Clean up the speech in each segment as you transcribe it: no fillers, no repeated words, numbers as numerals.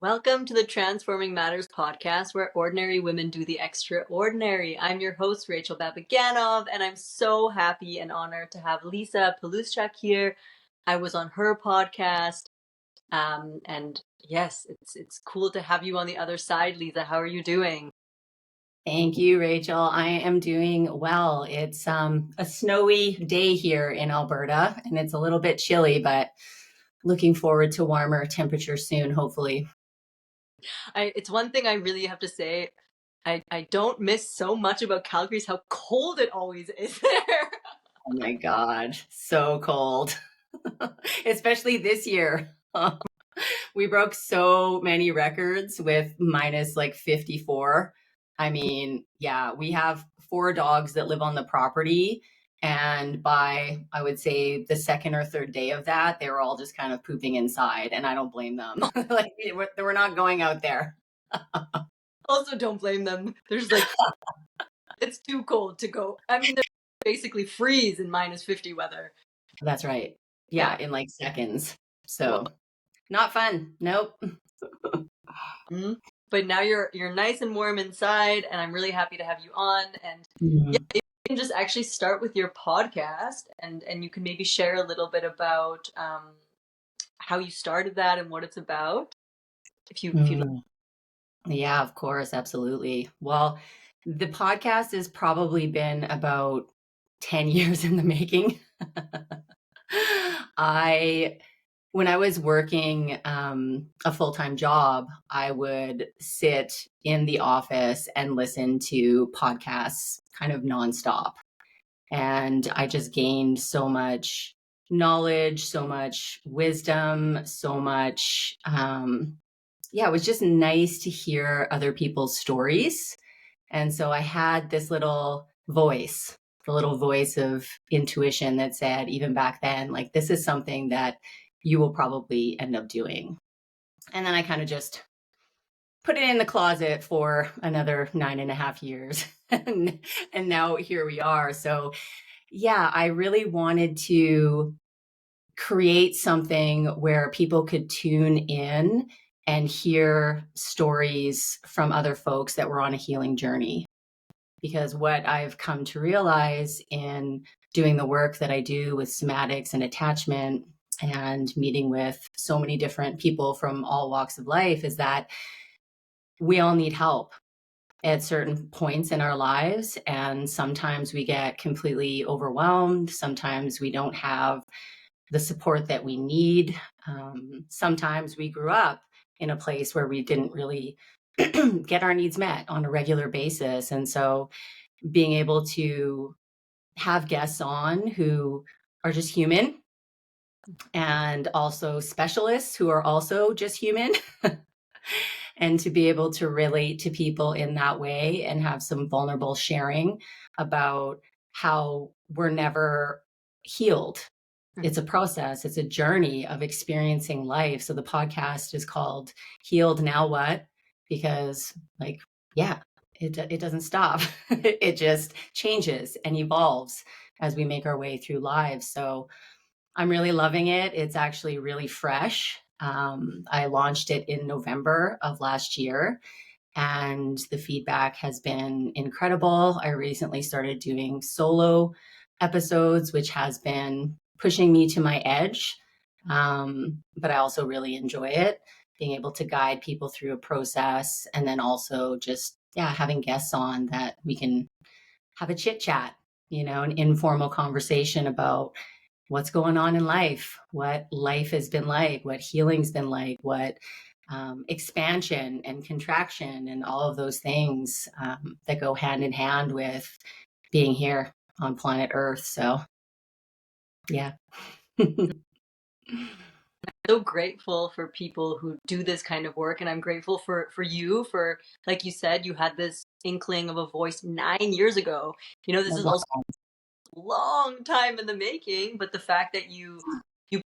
Welcome to the Transforming Matters podcast, where ordinary women do the extraordinary. I'm your host, Rachel Babaganov, and I'm so happy and honored to have Lisa Piluschak here. I was on her podcast, and yes, it's cool to have you on the other side, Lisa. How are you doing? Thank you, Rachel. I am doing well. It's a snowy day here in Alberta, and it's a little bit chilly, but looking forward to warmer temperatures soon, hopefully. It's one thing I really have to say. I don't miss so much about Calgary is how cold it always is there. Oh my God, so cold, especially this year. We broke so many records with minus like 54. I mean, yeah, we have 4 dogs that live on the property. And by, I would say, the second or third day of that, they were all just kind of pooping inside. And I don't blame them. Like, we're not going out there. Also, don't blame them. There's like, it's too cold to go. I mean, they're basically freeze in minus 50 weather. That's right. Yeah, in like seconds. So not fun. Nope. But now you're nice and warm inside, and I'm really happy to have you on. And yeah, you can just actually start with your podcast, and you can maybe share a little bit about how you started that and what it's about. If you Yeah, of course, absolutely. Well, the podcast has probably been about 10 years in the making. When I was working a full-time job, I would sit in the office and listen to podcasts kind of nonstop. And I just gained so much knowledge, so much wisdom, so much. It was just nice to hear other people's stories. And so I had this little voice, the little voice of intuition that said, even back then, like, this is something that you will probably end up doing. And then I kind of just put it in the closet for another 9.5 years. and now here we are. So yeah, I really wanted to create something where people could tune in and hear stories from other folks that were on a healing journey. Because what I've come to realize in doing the work that I do with somatics and attachment and meeting with so many different people from all walks of life is that we all need help at certain points in our lives. And sometimes we get completely overwhelmed. Sometimes we don't have the support that we need. Sometimes we grew up in a place where we didn't really get our needs met on a regular basis. And so being able to have guests on who are just human and also specialists who are also just human and to be able to relate to people in that way and have some vulnerable sharing about how we're never healed. It's a process. It's a journey of experiencing life. So the podcast is called Healed Now What? Because it doesn't stop. It just changes and evolves as we make our way through lives. So I'm really loving it. It's actually really fresh. I launched it in November of last year, and the feedback has been incredible. I recently started doing solo episodes, which has been pushing me to my edge. But I also really enjoy it, being able to guide people through a process, and then also just, having guests on that we can have a chit chat, an informal conversation about what's going on in life, what life has been like, what healing's been like, what expansion and contraction and all of those things that go hand in hand with being here on planet Earth. So, yeah. I'm so grateful for people who do this kind of work, and I'm grateful for you for, like you said, you had this inkling of a voice 9 years ago. This is also a long time in the making, but the fact that you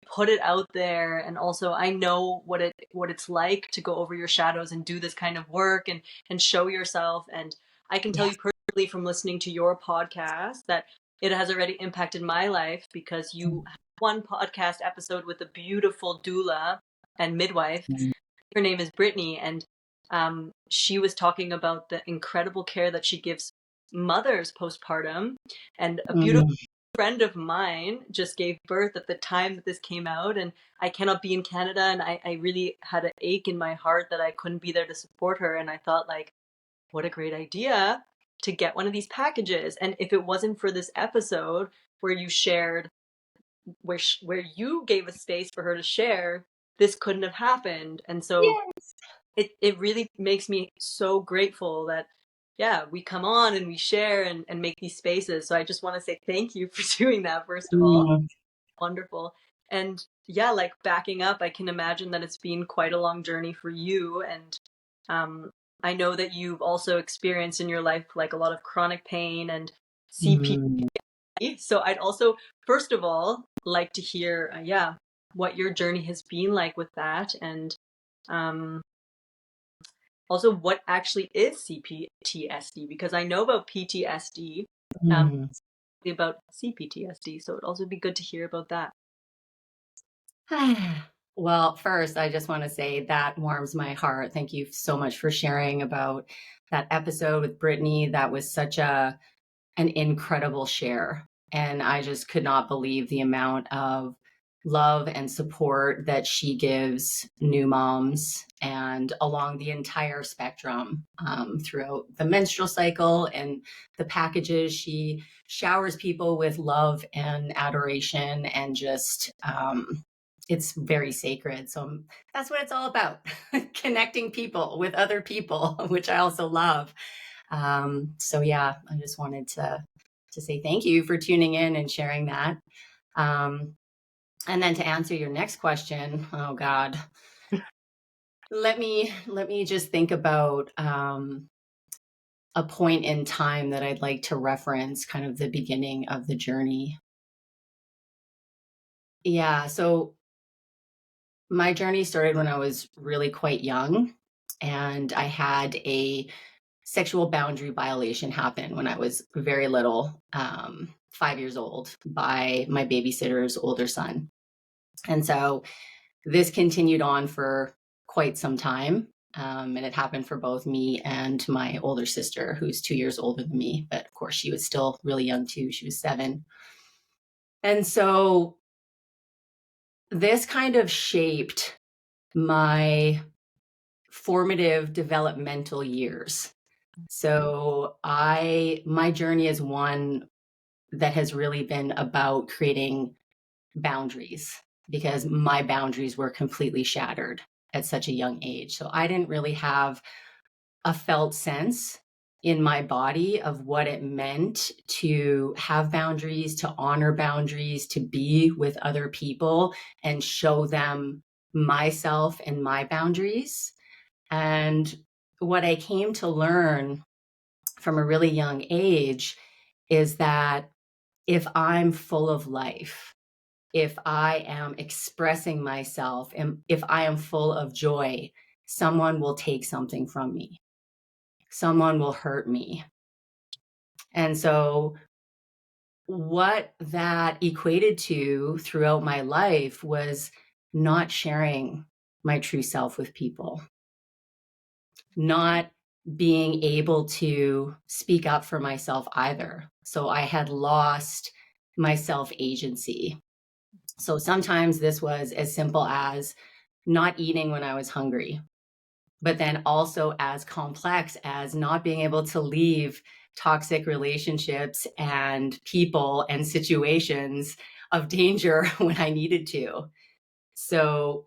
put it out there, and also I know what it's like to go over your shadows and do this kind of work and show yourself. And I can tell you personally from listening to your podcast that it has already impacted my life, because you have one podcast episode with a beautiful doula and midwife. her name is Brittany, and she was talking about the incredible care that she gives mothers postpartum. And a beautiful Mm, friend of mine just gave birth at the time that this came out, and I cannot be in Canada, and I really had an ache in my heart that I couldn't be there to support her. And I thought, like, what a great idea to get one of these packages. And if it wasn't for this episode where you shared, where you gave a space for her to share, this couldn't have happened. And so yes. it really makes me so grateful that, yeah, we come on and we share and make these spaces. So I just want to say thank you for doing that, first of all. Mm, Wonderful. And yeah, like backing up, I can imagine that it's been quite a long journey for you. And um, I know that you've also experienced in your life like a lot of chronic pain and CP. mm, So I'd also, first of all, like to hear, yeah, what your journey has been like with that, and um, also what actually is CPTSD, because I know about PTSD, um, mm. about CPTSD. So it'd also be good to hear about that. Well, first, I just want to say that warms my heart. Thank you so much for sharing about that episode with Brittany. That was such an incredible share. And I just could not believe the amount of love and support that she gives new moms and along the entire spectrum throughout the menstrual cycle and the packages. She showers people with love and adoration and just, it's very sacred. So that's what it's all about connecting people with other people, which I also love. So yeah, I just wanted to say thank you for tuning in and sharing that. Um, and then to answer your next question, oh God, let me just think about a point in time that I'd like to reference, kind of the beginning of the journey. Yeah, so my journey started when I was really quite young, and I had a sexual boundary violation happen when I was very little, 5 years old, by my babysitter's older son. And so this continued on for quite some time. And it happened for both me and my older sister, who's 2 years older than me. But of course, she was still really young too. She was 7. And so this kind of shaped my formative developmental years. So my journey is one that has really been about creating boundaries, because my boundaries were completely shattered at such a young age. So I didn't really have a felt sense in my body of what it meant to have boundaries, to honor boundaries, to be with other people and show them myself and my boundaries. And what I came to learn from a really young age is that if I'm full of life, if I am expressing myself, and if I am full of joy, someone will take something from me. Someone will hurt me. And so, what that equated to throughout my life was not sharing my true self with people, not being able to speak up for myself either. So, I had lost my self agency. So, sometimes this was as simple as not eating when I was hungry, but then also as complex as not being able to leave toxic relationships and people and situations of danger when I needed to. So,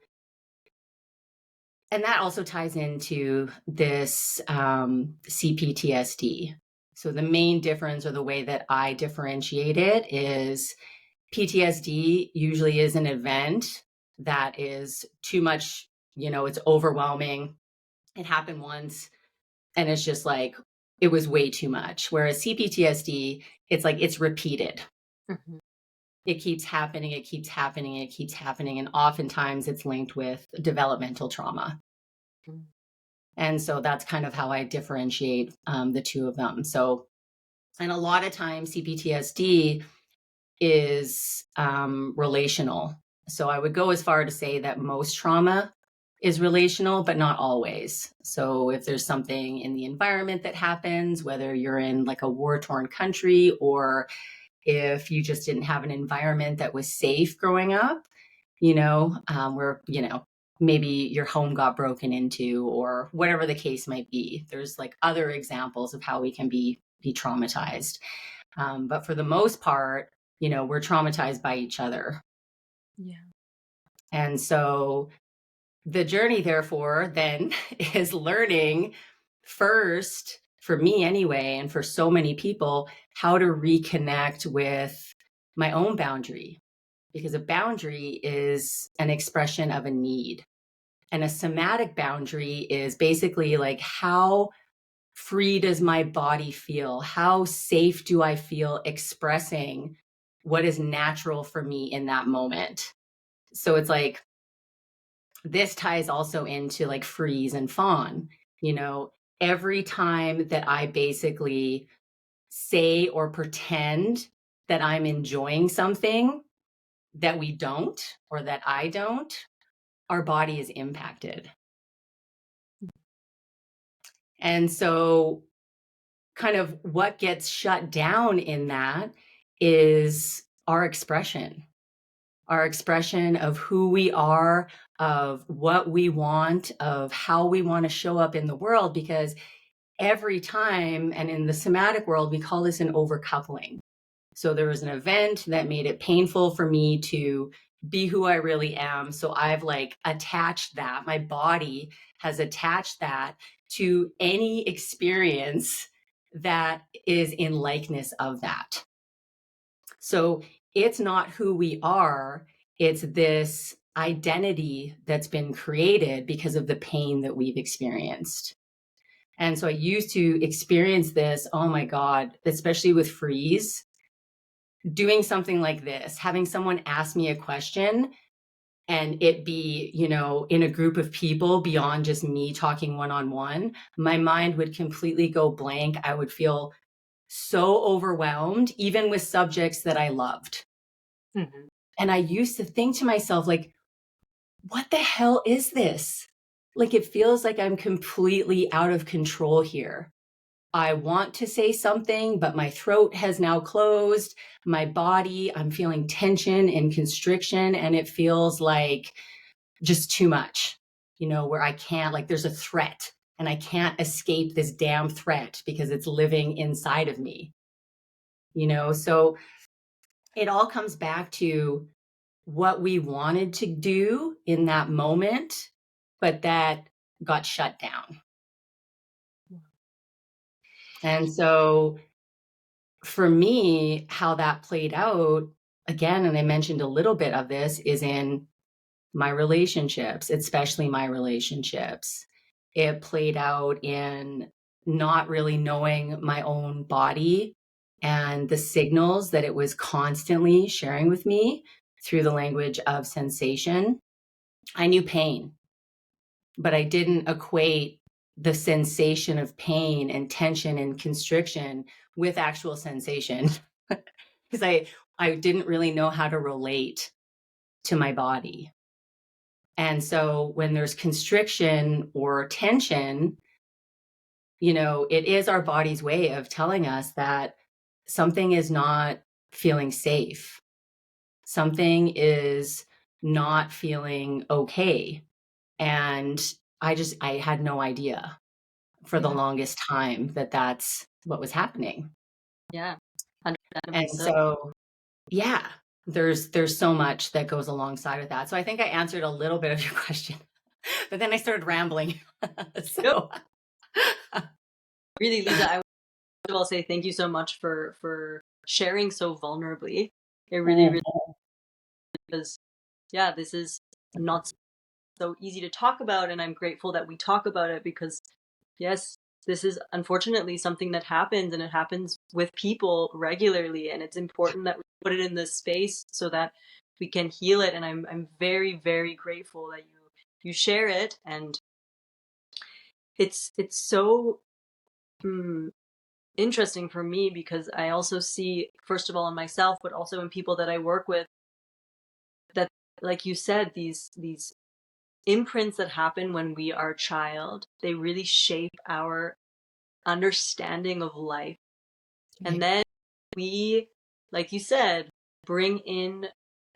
and that also ties into this CPTSD. So, the main difference, or the way that I differentiate it, is PTSD usually is an event that is too much, it's overwhelming. It happened once and it's just like, it was way too much. Whereas CPTSD, it's like it's repeated. Mm-hmm. It keeps happening, it keeps happening, it keeps happening. And oftentimes it's linked with developmental trauma. Mm-hmm. And so that's kind of how I differentiate the two of them. So, and a lot of times CPTSD is relational. So I would go as far to say that most trauma is relational, but not always. So if there's something in the environment that happens, whether you're in like a war-torn country or if you just didn't have an environment that was safe growing up, where, maybe your home got broken into or whatever the case might be. There's like other examples of how we can be traumatized. But for the most part, we're traumatized by each other. Yeah. And so the journey, therefore, then is learning first, for me anyway, and for so many people, how to reconnect with my own boundary. Because a boundary is an expression of a need. And a somatic boundary is basically like, how free does my body feel? How safe do I feel expressing what is natural for me in that moment? So it's like, this ties also into like freeze and fawn. Every time that I basically say or pretend that I'm enjoying something that we don't, or that I don't, our body is impacted. And so kind of what gets shut down in that is our expression of who we are, of what we want, of how we want to show up in the world. Because every time, and in the somatic world, we call this an overcoupling. So there was an event that made it painful for me to be who I really am. So I've like attached that, my body has attached that to any experience that is in likeness of that. So it's not who we are, it's this identity that's been created because of the pain that we've experienced. And so I used to experience this, oh my God, especially with freeze, doing something like this, having someone ask me a question and it be, in a group of people beyond just me talking one-on-one, my mind would completely go blank. I would feel so overwhelmed, even with subjects that I loved. Mm-hmm. And I used to think to myself, like, what the hell is this? Like, it feels like I'm completely out of control here. I want to say something, but my throat has now closed. My body, I'm feeling tension and constriction, and it feels like just too much, where I can't, like, there's a threat and I can't escape this damn threat because it's living inside of me, So it all comes back to what we wanted to do in that moment, but that got shut down. And so for me, how that played out, again, and I mentioned a little bit of this, is in my relationships, especially my relationships. It played out in not really knowing my own body and the signals that it was constantly sharing with me through the language of sensation. I knew pain, but I didn't equate the sensation of pain and tension and constriction with actual sensation because I didn't really know how to relate to my body. And so when there's constriction or tension, it is our body's way of telling us that something is not feeling safe. Something is not feeling okay. And I had no idea for the longest time that that's what was happening. Yeah. Understandably And so. so, yeah, there's so much that goes alongside of that. So I think I answered a little bit of your question, but then I started rambling. Nope. So Really, Lisa, I would well say thank you so much for sharing so vulnerably. It really, really is. Yeah, this is not so easy to talk about, and I'm grateful that we talk about it because, yes, this is unfortunately something that happens, and it happens with people regularly, and it's important that we put it in this space so that we can heal it. And I'm very, very grateful that you share it, and it's so interesting for me because I also see, first of all, in myself, but also in people that I work with, that, like you said, these imprints that happen when we are a child, they really shape our understanding of life. And Right. then we, like you said, bring in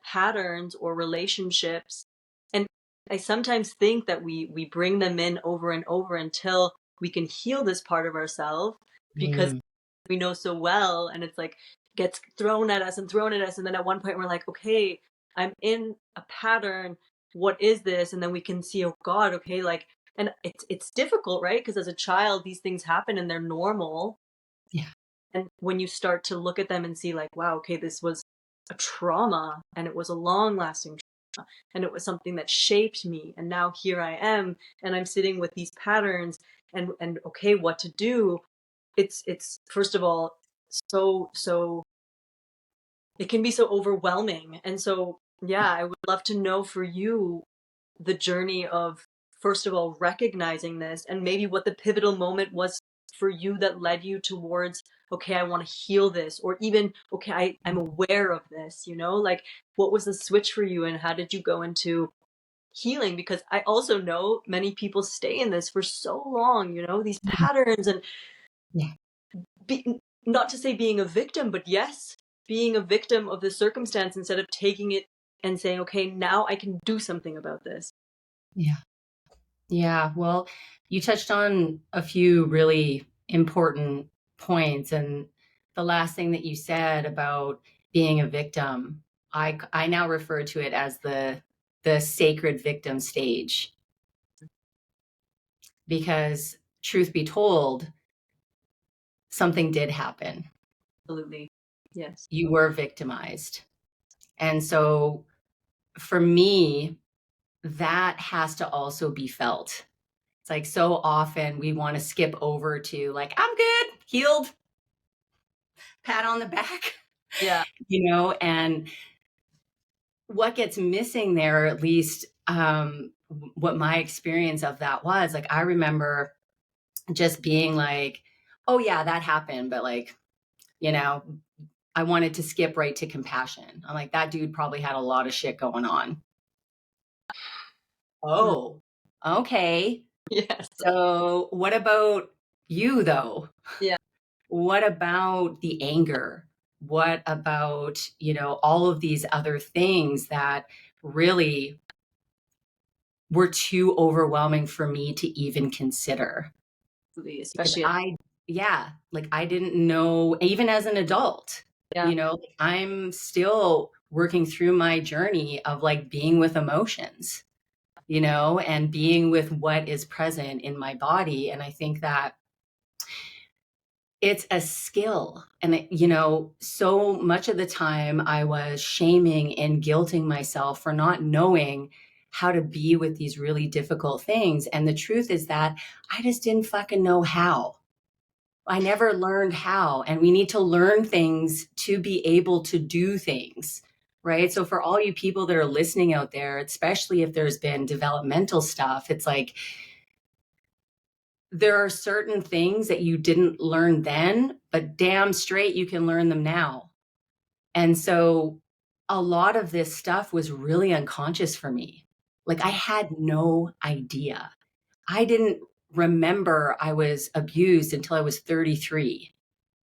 patterns or relationships. And I sometimes think that we bring them in over and over until we can heal this part of ourselves, because Mm, we know so well, and it's like gets thrown at us and thrown at us, and then at one point we're like, okay, I'm in a pattern. What is this? And then we can see, oh God, okay, like, and it's difficult, right? Because as a child, these things happen and they're normal. yeah. And when you start to look at them and see, like, wow, okay, this was a trauma, and it was a long lasting trauma, and it was something that shaped me. And now here I am, and I'm sitting with these patterns, and okay, what to do. It's first of all, so it can be so overwhelming. And so, yeah, I would love to know for you the journey of, first of all, recognizing this, and maybe what the pivotal moment was for you that led you towards, okay, I want to heal this, or even, okay, I'm aware of this, like, what was the switch for you, and how did you go into healing? Because I also know many people stay in this for so long, these patterns, and Yeah. be, not to say being a victim, but yes, being a victim of the circumstance instead of taking it and saying, okay, now I can do something about this. Yeah. Yeah. Well, you touched on a few really important points. And the last thing that you said about being a victim, I now refer to it as the sacred victim stage. Because truth be told, something did happen. Absolutely. Yes. You were victimized. And so for me, that has to also be felt. It's like so often we want to skip over to like, I'm good, healed, pat on the back, Yeah. and what gets missing there, at least what my experience of that was, like, I remember just being like, oh yeah, that happened. But like, you know, I wanted to skip right to compassion. I'm like, that dude probably had a lot of shit going on. Mm. Oh, okay. Yes. So what about you though? Yeah. What about the anger? What about, all of these other things that really were too overwhelming for me to even consider? Absolutely. Because Especially. yeah, like I didn't know, even as an adult, Yeah. I'm still working through my journey of like being with emotions, and being with what is present in my body. And I think that it's a skill. And, so much of the time I was shaming and guilting myself for not knowing how to be with these really difficult things. And the truth is that I just didn't fucking know how. I never learned how. And we need to learn things to be able to do things. Right. So, for all you people that are listening out there, especially if there's been developmental stuff, it's like, there are certain things that you didn't learn then, but damn straight you can learn them now. And so a lot of this stuff was really unconscious for me. Like I had no idea. I didn't remember I was abused until I was 33.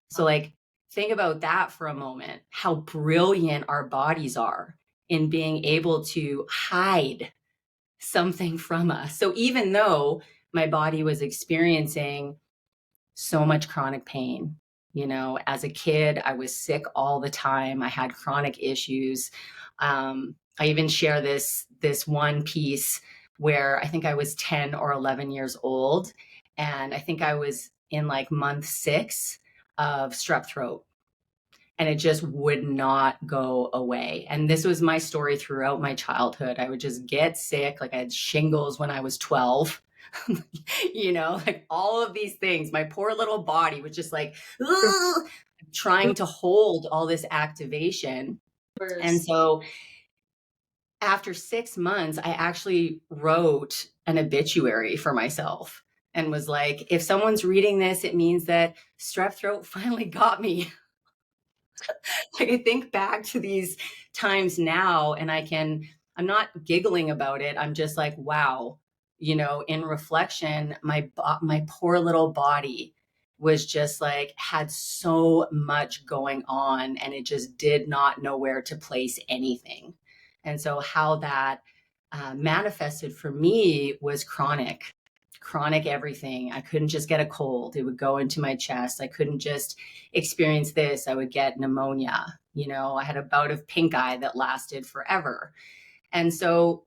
So like think about that for a moment, how brilliant our bodies are in being able to hide something from us. So even though my body was experiencing so much chronic pain. As a kid, I was sick all the time. I had chronic issues. I even share this one piece where I think I was 10 or 11 years old, and I think I was in like month 6 of strep throat, and it just would not go away. And this was my story throughout my childhood. I would just get sick. Like I had shingles when I was 12. Like all of these things. My poor little body was just like, "Ugh," trying to hold all this activation. And so after 6 months, I actually wrote an obituary for myself and was like, if someone's reading this, it means that strep throat finally got me. Like I think back to these times now and I'm I'm not giggling about it. I'm just like, wow, in reflection, my poor little body was just like, had so much going on, and it just did not know where to place anything. And so how that manifested for me was chronic everything. I couldn't just get a cold. It would go into my chest. I couldn't just experience this. I would get pneumonia. I had a bout of pink eye that lasted forever. And so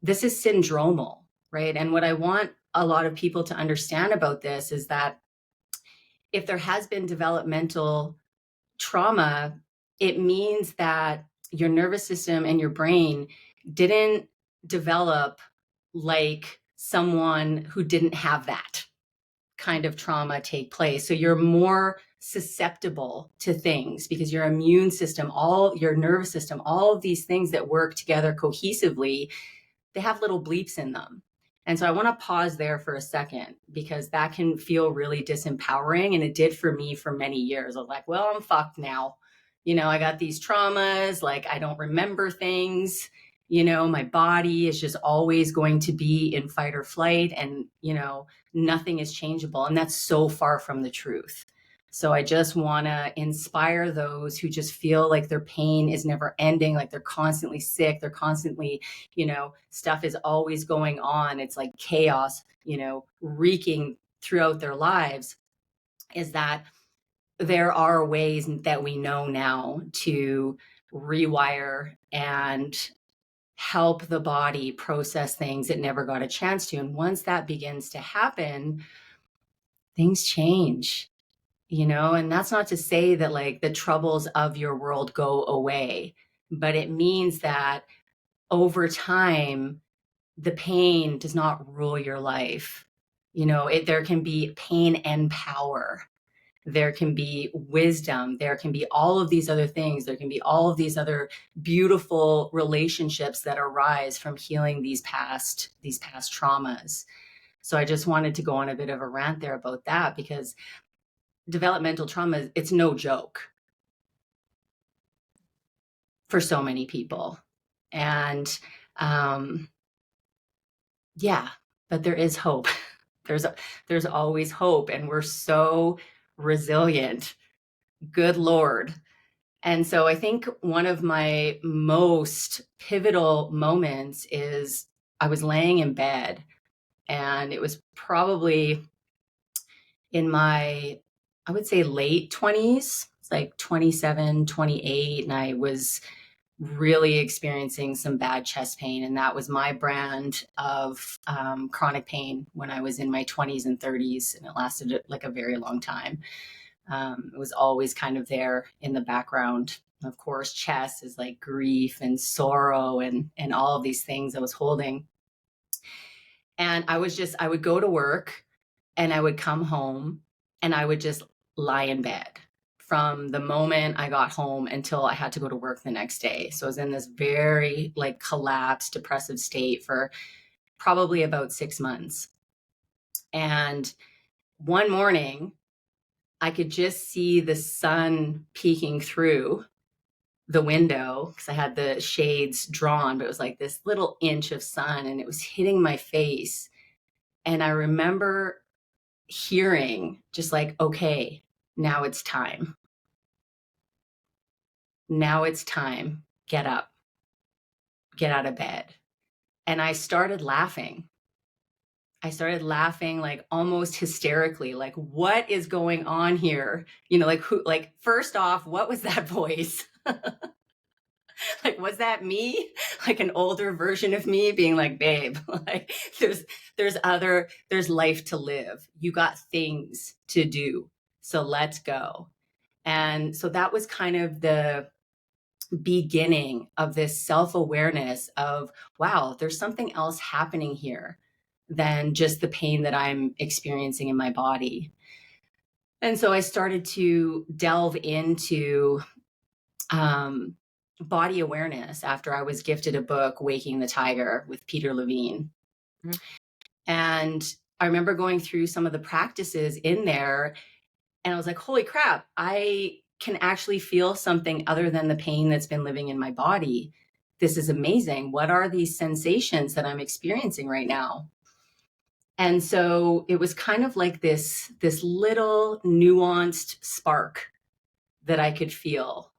this is syndromal, right? And what I want a lot of people to understand about this is that if there has been developmental trauma, it means that your nervous system and your brain didn't develop like someone who didn't have that kind of trauma take place. So you're more susceptible to things because your immune system, all your nervous system, all of these things that work together cohesively, they have little bleeps in them. And so I want to pause there for a second because that can feel really disempowering. And it did for me for many years. I was like, well, I'm fucked now. I got these traumas, like I don't remember things. My body is just always going to be in fight or flight, and, nothing is changeable. And that's so far from the truth. So I just want to inspire those who just feel like their pain is never ending, like they're constantly sick, they're constantly, stuff is always going on. It's like chaos, wreaking throughout their lives, is that there are ways that we know now to rewire and help the body process things it never got a chance to. And once that begins to happen, things change. And that's not to say that like the troubles of your world go away, but it means that over time, the pain does not rule your life. There can be pain and power. There can be wisdom. There can be all of these other things. There can be all of these other beautiful relationships that arise from healing these past traumas. So I just wanted to go on a bit of a rant there about that, because developmental trauma, it's no joke for so many people. And yeah, but there is hope. There's always hope, and we're so resilient. Good Lord. And so I think one of my most pivotal moments is I was laying in bed, and it was probably in my, I would say, late 20s. It's like 27, 28. And I was really experiencing some bad chest pain. And that was my brand of chronic pain when I was in my 20s and 30s. And it lasted like a very long time. It was always kind of there in the background. Of course, chest is like grief and sorrow and all of these things I was holding. And I would go to work, and I would come home, and I would just lie in bed from the moment I got home until I had to go to work the next day. So I was in this very like collapsed, depressive state for probably about 6 months. And one morning, I could just see the sun peeking through the window because I had the shades drawn, but it was like this little inch of sun, and it was hitting my face. And I remember hearing just like, okay, now it's time. Now it's time. Get up, get out of bed. And I started laughing. Like almost hysterically, like, what is going on here? Like first off, what was that voice? Like, was that me? Like an older version of me being like, babe, like there's life to live. You got things to do. So let's go. And so that was kind of the beginning of this self-awareness of, wow, there's something else happening here than just the pain that I'm experiencing in my body. And so I started to delve into body awareness after I was gifted a book, Waking the Tiger, with Peter Levine. Mm-hmm. And I remember going through some of the practices in there, and I was like, holy crap, I can actually feel something other than the pain that's been living in my body. this is amazing. What are these sensations that I'm experiencing right now? And so it was kind of like this little nuanced spark that I could feel,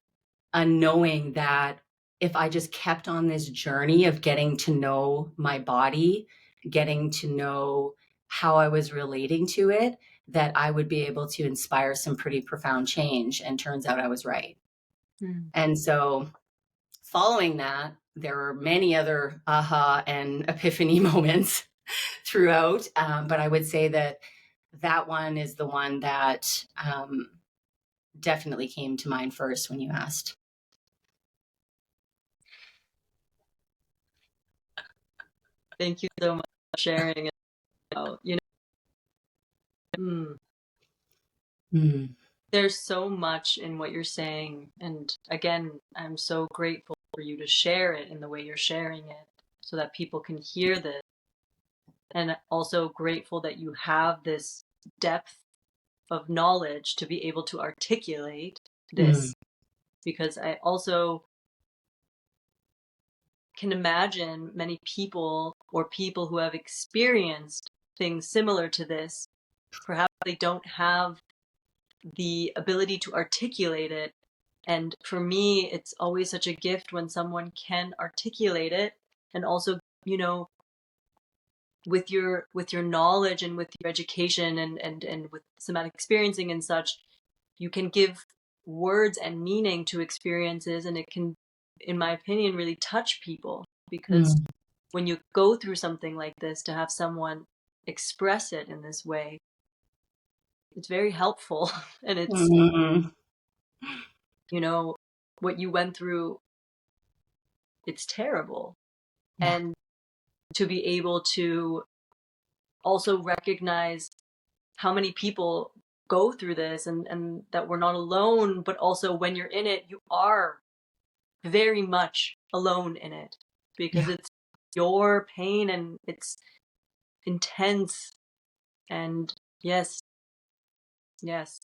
knowing that if I just kept on this journey of getting to know my body, getting to know how I was relating to it, that I would be able to inspire some pretty profound change. And turns out I was right. Mm. And so following that, there were many other aha and epiphany moments throughout. But I would say that that one is the one that definitely came to mind first when you asked. Thank you so much for sharing. You know, Mm. there's so much in what you're saying, and again, I'm so grateful for you to share it in the way you're sharing it, so that people can hear this, and also grateful that you have this depth of knowledge to be able to articulate Mm. this, because I also can imagine many people or people who have experienced things similar to this, perhaps they don't have the ability to articulate it. And for me, it's always such a gift when someone can articulate it, and also, you know, with your knowledge and with your education and with somatic experiencing and such, you can give words and meaning to experiences, and it can, in my opinion, really touch people, because Mm. when you go through something like this, to have someone express it in this way, it's very helpful. And it's, Mm. you know, what you went through, it's terrible. Yeah. And to be able to also recognize how many people go through this, and that we're not alone, but also when you're in it, you are very much alone in it, because Yeah. it's your pain and it's intense. And yes, yes.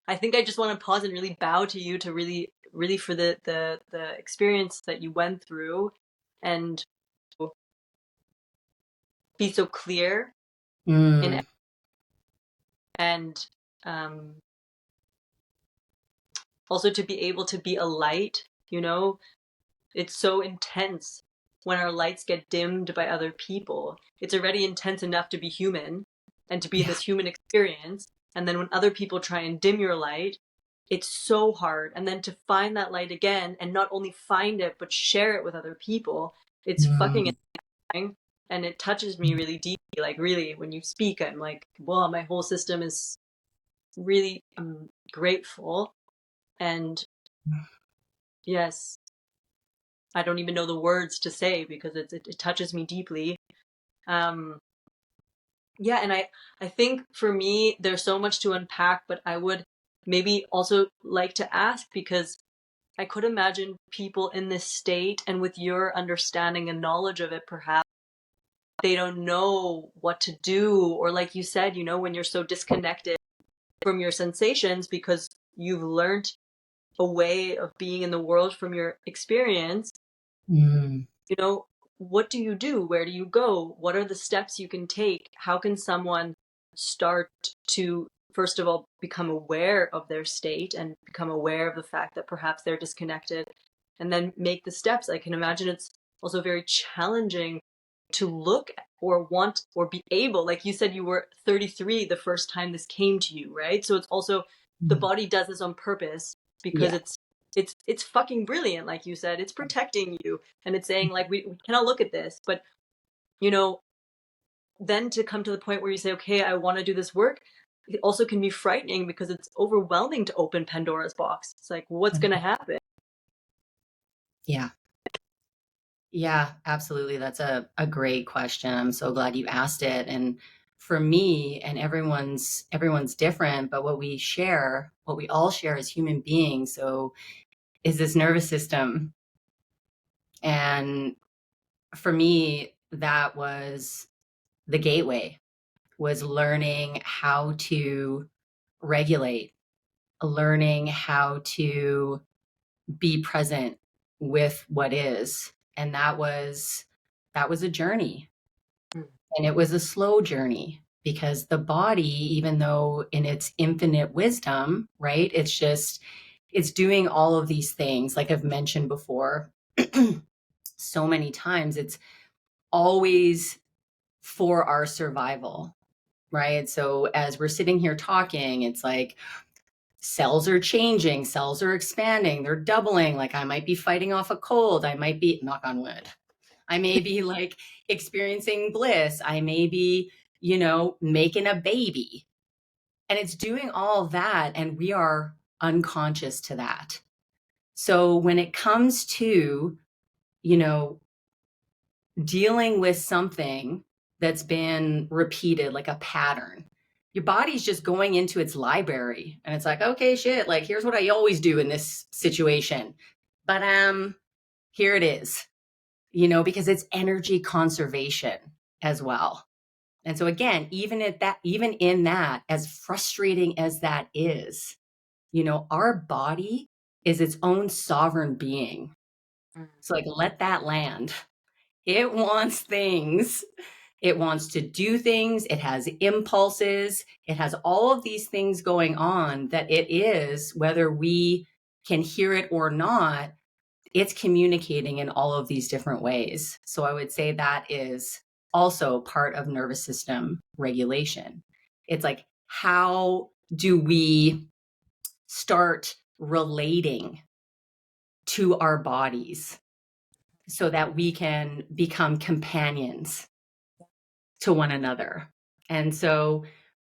I think I just want to pause and really bow to you, to really, really, for the experience that you went through, and be so clear in, Mm. and um, also to be able to be a light, you know, it's so intense when our lights get dimmed by other people. It's already intense enough to be human and to be in Yeah. this human experience. And then when other people try and dim your light, it's so hard. And then to find that light again, and not only find it, but share it with other people, it's fucking Mm. amazing. And it touches me really deeply. Like, really, when you speak, I'm like, well, my whole system is really grateful. And yes, I don't even know the words to say, because it touches me deeply. Um, yeah, and I think for me, there's so much to unpack, but I would maybe also like to ask, because I could imagine people in this state, and with your understanding and knowledge of it, perhaps they don't know what to do, or like you said, you know, when you're so disconnected from your sensations because you've learned a way of being in the world from your experience, Mm. you know, what do you do? Where do you go? What are the steps you can take? How can someone start to, first of all, become aware of their state and become aware of the fact that perhaps they're disconnected, and then make the steps? I can imagine it's also very challenging to look or want or be able, like you said, you were 33 the first time this came to you, right? So it's also, the Mm. body does this on purpose, because Yeah. it's fucking brilliant. Like you said, it's protecting you, and it's saying, like, we cannot look at this. But, you know, then to come to the point where you say, okay, I want to do this work, it also can be frightening, because it's overwhelming to open Pandora's box. It's like, what's going to happen? Yeah. Yeah, absolutely. That's a great question. I'm so glad you asked it. And for me, and everyone's different, but what we all share as human beings, so is this nervous system. And for me, that was the gateway, was learning how to regulate, learning how to be present with what is. And that was a journey. Mm. And it was a slow journey because the body, even though in its infinite wisdom, right, it's doing all of these things, like I've mentioned before so many times. It's always for our survival, right? So as we're sitting here talking, it's like cells are changing, cells are expanding, they're doubling. Like I might be fighting off a cold, I might be, knock on wood, I may be like experiencing bliss, I may be, making a baby. And it's doing all of that, and we are unconscious to that. So when it comes to, you know, dealing with something that's been repeated, like a pattern, your body's just going into its library and it's like, okay, shit, like here's what I always do in this situation. But here it is, because it's energy conservation as well. And so again, even in that, as frustrating as that is, our body is its own sovereign being. Mm. So like let that land. It wants things. It wants to do things. It has impulses. It has all of these things going on that it is, whether we can hear it or not, it's communicating in all of these different ways. So I would say that is also part of nervous system regulation. It's like, how do we start relating to our bodies so that we can become companions to one another? And so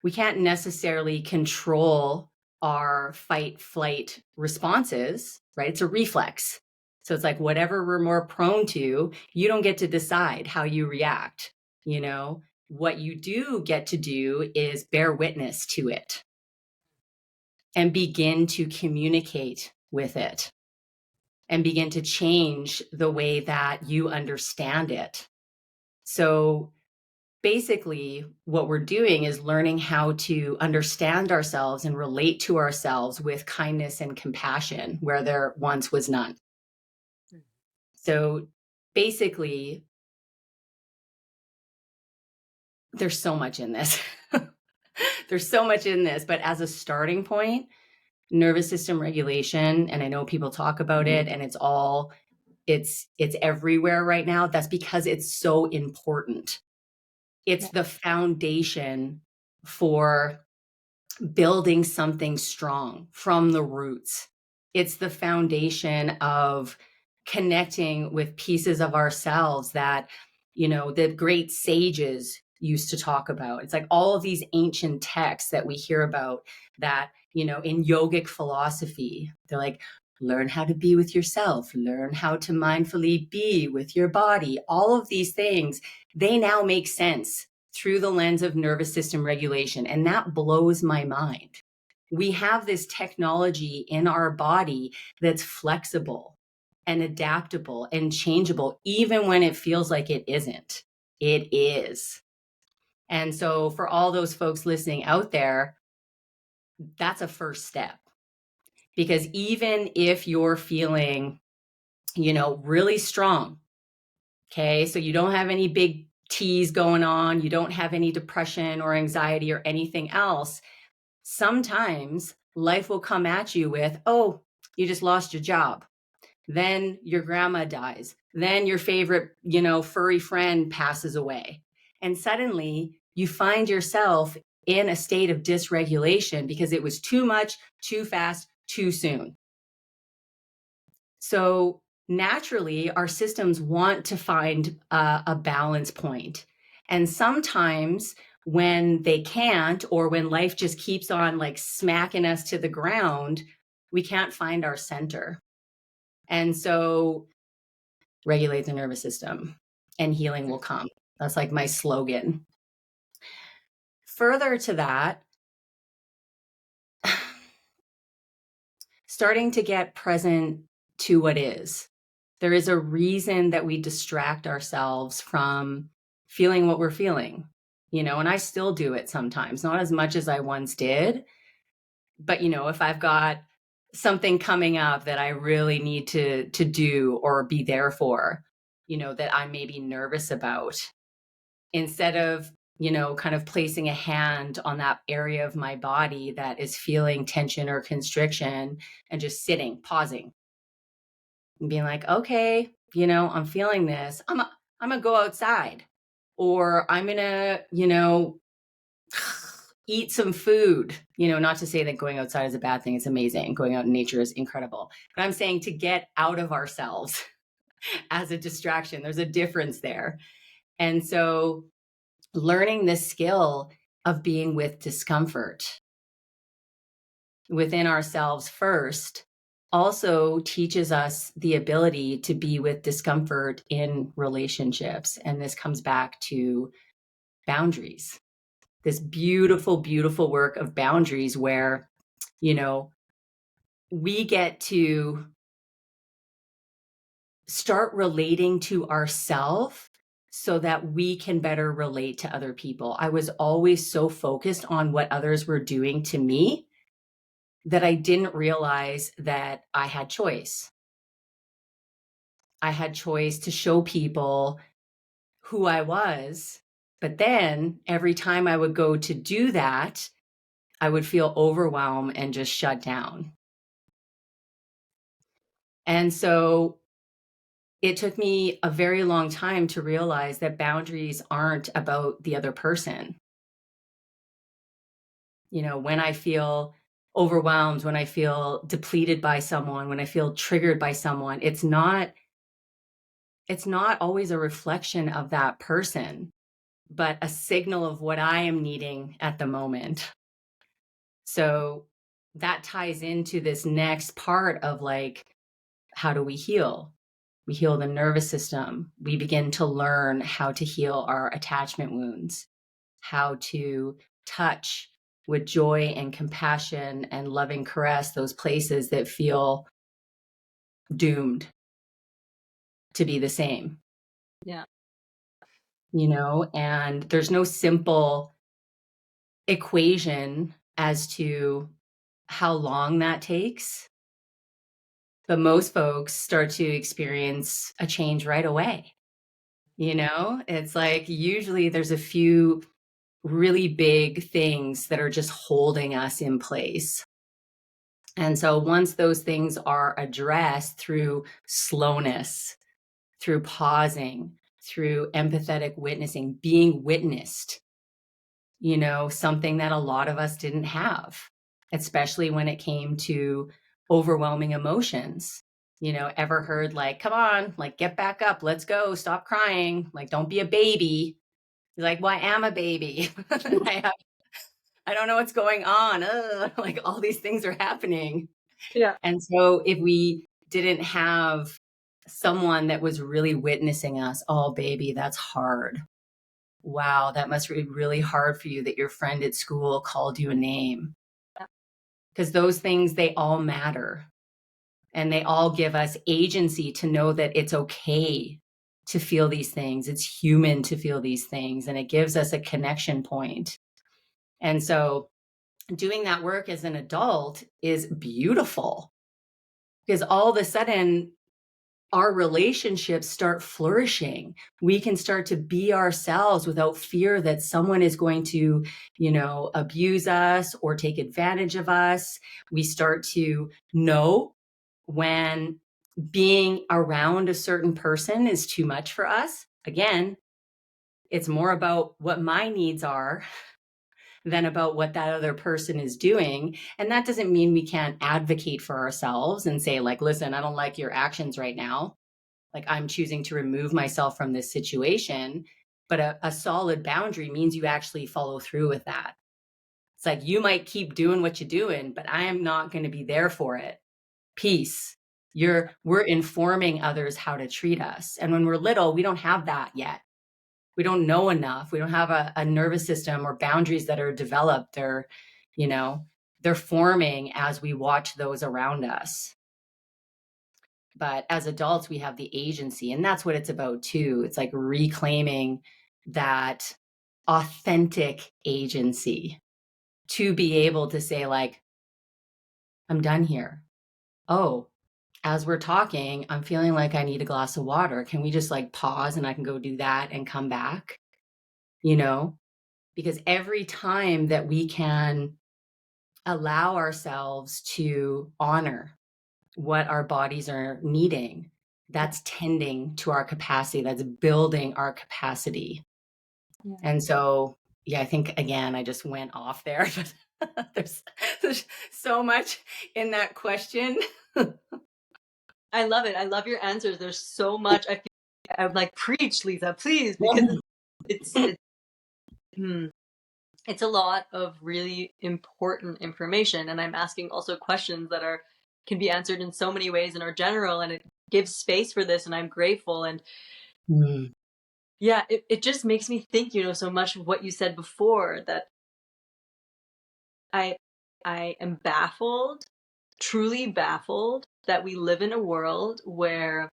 we can't necessarily control our fight flight responses, right? It's a reflex. So it's like whatever we're more prone to, you don't get to decide how you react. What you do get to do is bear witness to it and begin to communicate with it and begin to change the way that you understand it. So basically, what we're doing is learning how to understand ourselves and relate to ourselves with kindness and compassion where there once was none. So basically, there's so much in this. There's so much in this, but as a starting point, nervous system regulation, and I know people talk about it and it's everywhere right now. That's because it's so important. It's the foundation for building something strong from the roots. It's the foundation of connecting with pieces of ourselves that, the great sages used to talk about. It's like all of these ancient texts that we hear about that, in yogic philosophy, they're like, learn how to be with yourself, learn how to mindfully be with your body. All of these things, they now make sense through the lens of nervous system regulation. And that blows my mind. We have this technology in our body that's flexible and adaptable and changeable, even when it feels like it isn't. It is. And so for all those folks listening out there, that's a first step. Because even if you're feeling, really strong, okay, so you don't have any big T's going on, you don't have any depression or anxiety or anything else, sometimes life will come at you with, oh, you just lost your job. Then your grandma dies. Then your favorite, furry friend passes away. And suddenly you find yourself in a state of dysregulation because it was too much, too fast, too soon. So naturally, our systems want to find a balance point. And sometimes when they can't, or when life just keeps on like smacking us to the ground, we can't find our center. And so regulate the nervous system and healing will come. That's like my slogan. Further to that, starting to get present to what is. There is a reason that we distract ourselves from feeling what we're feeling, and I still do it sometimes, not as much as I once did. But, if I've got something coming up that I really need to do or be there for, that I may be nervous about, instead of, kind of placing a hand on that area of my body that is feeling tension or constriction, and just sitting, pausing, and being like, okay, I'm feeling this. I'm gonna go outside, or I'm gonna, eat some food. Not to say that going outside is a bad thing. It's amazing. Going out in nature is incredible. But I'm saying to get out of ourselves as a distraction. There's a difference there. And so learning this skill of being with discomfort within ourselves first also teaches us the ability to be with discomfort in relationships. And this comes back to boundaries, this beautiful, beautiful work of boundaries where, we get to start relating to ourselves so that we can better relate to other people. I was always so focused on what others were doing to me that I didn't realize that I had choice. I had choice to show people who I was. But then every time I would go to do that, I would feel overwhelmed and just shut down. And so it took me a very long time to realize that boundaries aren't about the other person. When I feel overwhelmed, when I feel depleted by someone, when I feel triggered by someone, it's not always a reflection of that person, but a signal of what I am needing at the moment. So that ties into this next part of like, how do we heal? We heal the nervous system. We begin to learn how to heal our attachment wounds, how to touch with joy and compassion and loving caress those places that feel doomed to be the same. Yeah. And there's no simple equation as to how long that takes. But most folks start to experience a change right away. It's like usually there's a few really big things that are just holding us in place. And so once those things are addressed through slowness, through pausing, through empathetic witnessing, being witnessed, something that a lot of us didn't have, especially when it came to overwhelming emotions. Ever heard like, come on, like, get back up, let's go, stop crying, like, don't be a baby. You're like, well, I am a baby. I don't know what's going on. Like all these things are happening. Yeah. And so if we didn't have someone that was really witnessing us, oh, baby, that's hard. Wow, that must be really hard for you that your friend at school called you a name. Because those things, they all matter. And they all give us agency to know that it's okay to feel these things. It's human to feel these things. And it gives us a connection point. And so doing that work as an adult is beautiful, because all of a sudden our relationships start flourishing. We can start to be ourselves without fear that someone is going to, abuse us or take advantage of us. We start to know when being around a certain person is too much for us. Again, it's more about what my needs are than about what that other person is doing. And that doesn't mean we can't advocate for ourselves and say, like, listen, I don't like your actions right now. Like, I'm choosing to remove myself from this situation. But a solid boundary means you actually follow through with that. It's like, you might keep doing what you're doing, but I am not going to be there for it. Peace. We're informing others how to treat us. And when we're little, we don't have that yet. We don't know enough. We don't have a nervous system or boundaries that are developed. They're forming as we watch those around us. But as adults, we have the agency, and that's what it's about too. It's like reclaiming that authentic agency to be able to say, like, I'm done here. Oh, as we're talking, I'm feeling like I need a glass of water. Can we just like pause and I can go do that and come back? You know, because every time that we can allow ourselves to honor what our bodies are needing, that's tending to our capacity, that's building our capacity. Yeah. And so, yeah, I think again, I just went off there, but there's so much in that question. I love it. I love your answers. There's so much. I feel I'm like, preach, Lisa, please, because it's hmm, it's a lot of really important information, and I'm asking also questions that are can be answered in so many ways and are general, and it gives space for this, and I'm grateful. And Mm, yeah, it just makes me think, so much of what you said before, that I I am baffled, truly baffled, that we live in a world where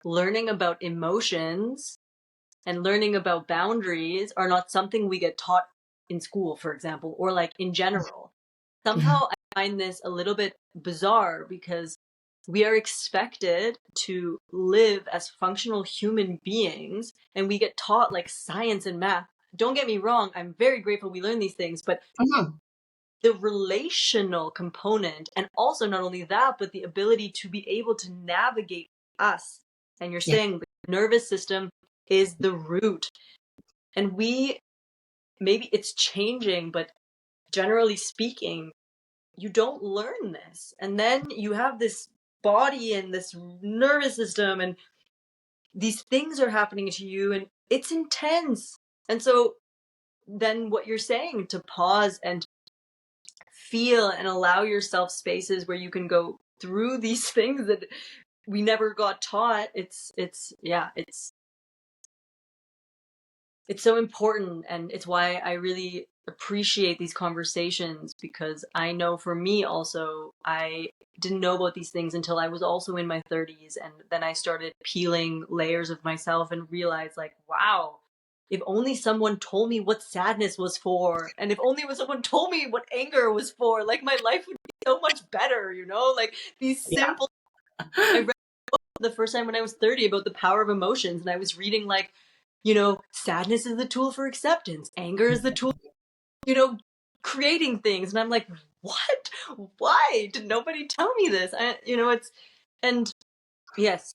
learning about emotions and learning about boundaries are not something we get taught in school, for example, or like in general. yeah. Somehow I find this a little bit bizarre because we are expected to live as functional human beings and we get taught like science and math. Don't get me wrong, I'm very grateful we learn these things, but Mhm. the relational component, and also not only that, but the ability to be able to navigate us. And you're Yeah. saying the nervous system is the root. And maybe it's changing, but generally speaking, you don't learn this. And then you have this body and this nervous system, and these things are happening to you, and it's intense. And so then what you're saying, to pause and feel and allow yourself spaces where you can go through these things that we never got taught. It's so important, and it's why I really appreciate these conversations, because I know for me also, I didn't know about these things until I was also in my 30s, and then I started peeling layers of myself and realized, like, wow, if only someone told me what sadness was for, and if only someone told me what anger was for, like my life would be so much better, like these Yeah. simple. I read the first time when I was 30 about the power of emotions, and I was reading like, sadness is the tool for acceptance, anger is the tool, you know, creating things. And I'm like, what? Why did nobody tell me this? And yes,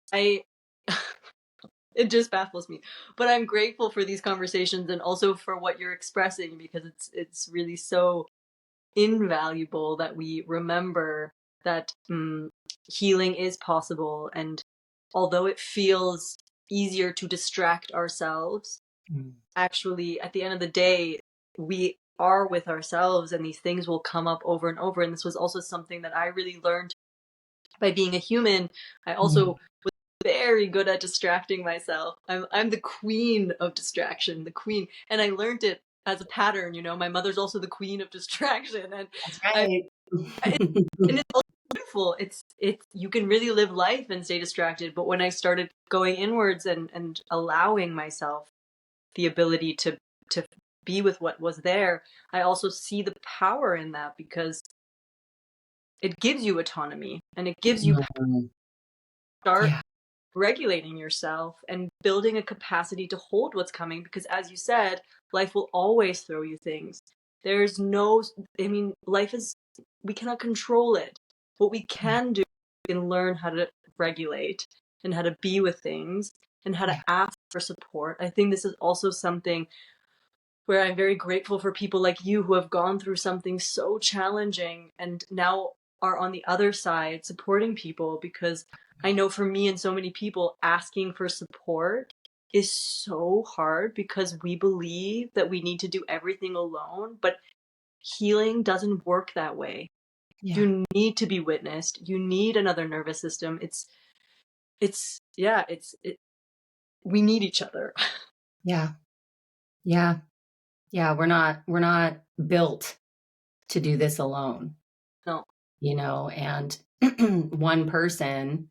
it just baffles me. But I'm grateful for these conversations and also for what you're expressing, because it's really so invaluable that we remember that healing is possible. And although it feels easier to distract ourselves, Mm, actually, at the end of the day, we are with ourselves, and these things will come up over and over. And this was also something that I really learned by being a human. I mm. also was very good at distracting myself. I'm the queen of distraction, the queen. And I learned it as a pattern. My mother's also the queen of distraction. And That's I, right. and it's also beautiful. It's you can really live life and stay distracted. But when I started going inwards and allowing myself the ability to be with what was there, I also see the power in that, because it gives you autonomy and it gives you power Mhm. to start Yeah. regulating yourself and building a capacity to hold what's coming, because as you said, life will always throw you things. There's no, I mean, life is, we cannot control it. What we Yeah. can do, we can learn how to regulate and how to be with things and how to Yeah. ask for support. I think this is also something where I'm very grateful for people like you who have gone through something so challenging and now are on the other side supporting people, because I know for me and so many people, asking for support is so hard because we believe that we need to do everything alone, but healing doesn't work that way. Yeah. You need to be witnessed. You need another nervous system. Yeah, we need each other. Yeah. Yeah. Yeah. We're not built to do this alone, No. and one person,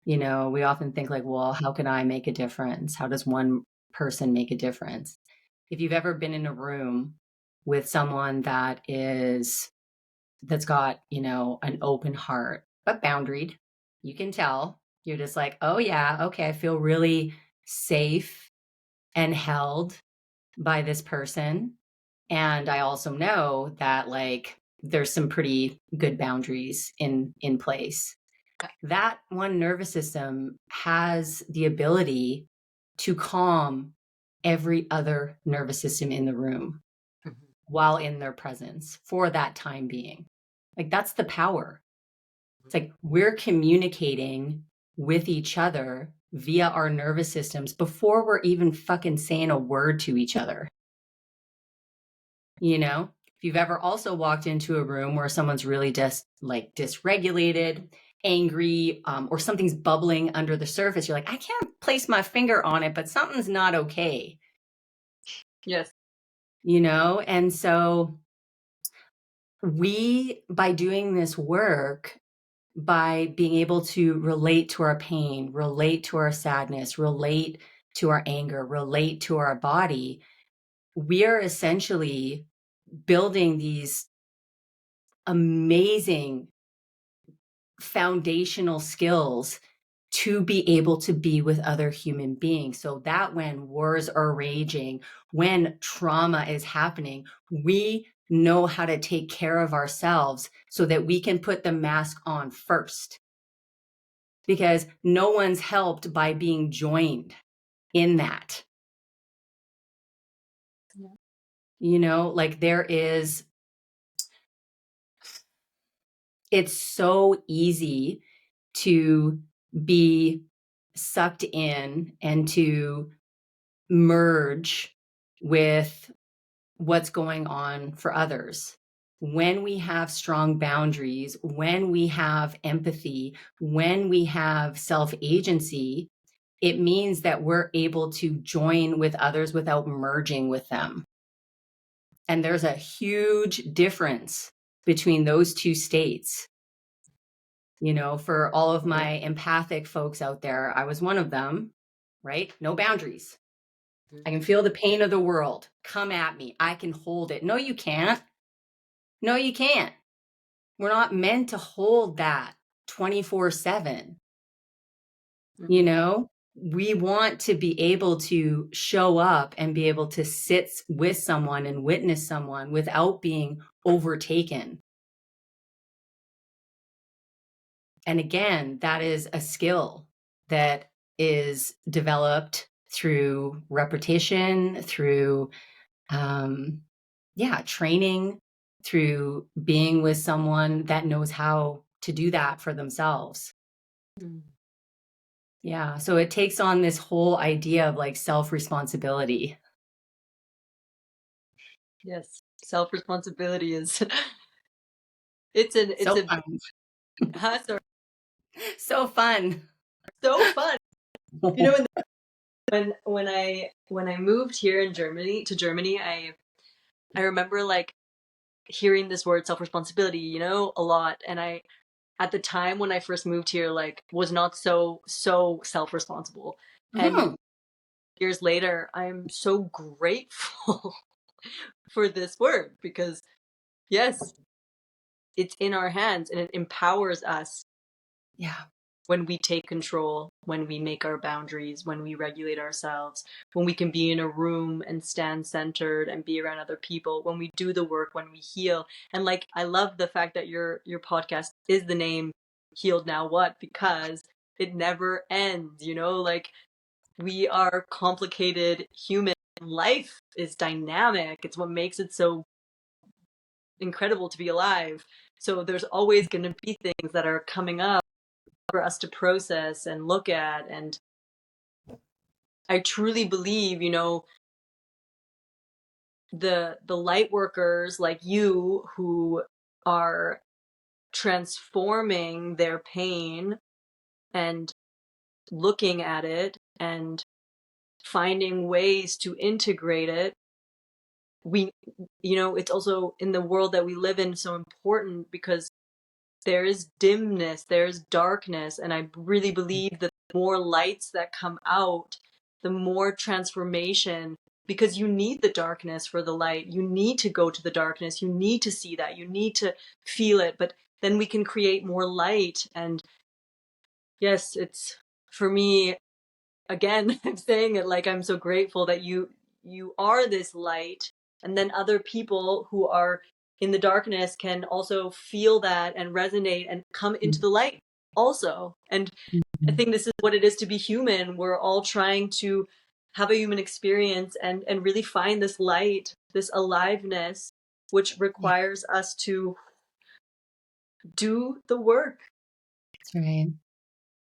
we often think like, well, how can I make a difference? How does one person make a difference? If you've ever been in a room with someone that's got, an open heart, but boundaried, You can tell. You're just like, oh, yeah, okay, I feel really safe and held by this person. And I also know that like there's some pretty good boundaries in place. That one nervous system has the ability to calm every other nervous system in the room Mhm. while in their presence for that time being. Like that's the power. It's like we're communicating with each other via our nervous systems before we're even fucking saying a word to each other. You know, if you've ever also walked into a room where someone's really just like dysregulated, angry, or something's bubbling under the surface, you're like, I can't place my finger on it, but something's not okay. Yes. You know, and so we, by doing this work, by being able to relate to our pain, relate to our sadness, relate to our anger, relate to our body, we are essentially building these amazing foundational skills to be able to be with other human beings so that when wars are raging, when trauma is happening, we know how to take care of ourselves so that we can put the mask on first. Because no one's helped by being joined in that. Yeah. You know, like it's so easy to be sucked in and to merge with what's going on for others. When we have strong boundaries, when we have empathy, when we have self agency, it means that we're able to join with others without merging with them. And there's a huge difference between those two states. You know, for all of my empathic folks out there, I was one of them, right? No boundaries. I can feel the pain of the world. Come at me. I can hold it. No, you can't. No, you can't. We're not meant to hold that 24/7. You know, we want to be able to show up and be able to sit with someone and witness someone without being overtaken. And again, that is a skill that is developed through repetition, through training, through being with someone that knows how to do that for themselves. Mm. Yeah, so it takes on this whole idea of like self-responsibility. Yes. Self-responsibility is it's So a fun. sorry, So fun. so fun. You know, when I moved here in Germany to Germany, I remember like hearing this word self-responsibility, you know, a lot. And I at the time when I first moved here, like was not so self-responsible. And Mhm. years later, I'm so grateful for this word because yes, it's in our hands and it empowers us Yeah. when we take control, when we make our boundaries, when we regulate ourselves, when we can be in a room and stand centered and be around other people, when we do the work, when we heal. And like I love the fact that your podcast is the name Healed Now What because it never ends, you know, like we are complicated human. Life is dynamic. It's what makes it so incredible to be alive. So there's always going to be things that are coming up for us to process and look at. And I truly believe, you know, the light workers like you who are transforming their pain and looking at it and finding ways to integrate it. We, you know, it's also in the world that we live in so important because there is dimness, there's darkness, and I really believe that the more lights that come out, the more transformation, because you need the darkness for the light. You need to go to the darkness. You need to see that. You need to feel it, but then we can create more light and Yes, it's for me, again, I'm saying it like I'm so grateful that you are this light, and then other people who are in the darkness can also feel that and resonate and come into the light also. And I Mhm. think this is what it is to be human. We're all trying to have a human experience and really find this light, this aliveness, which Yeah, requires us to do the work. that's right.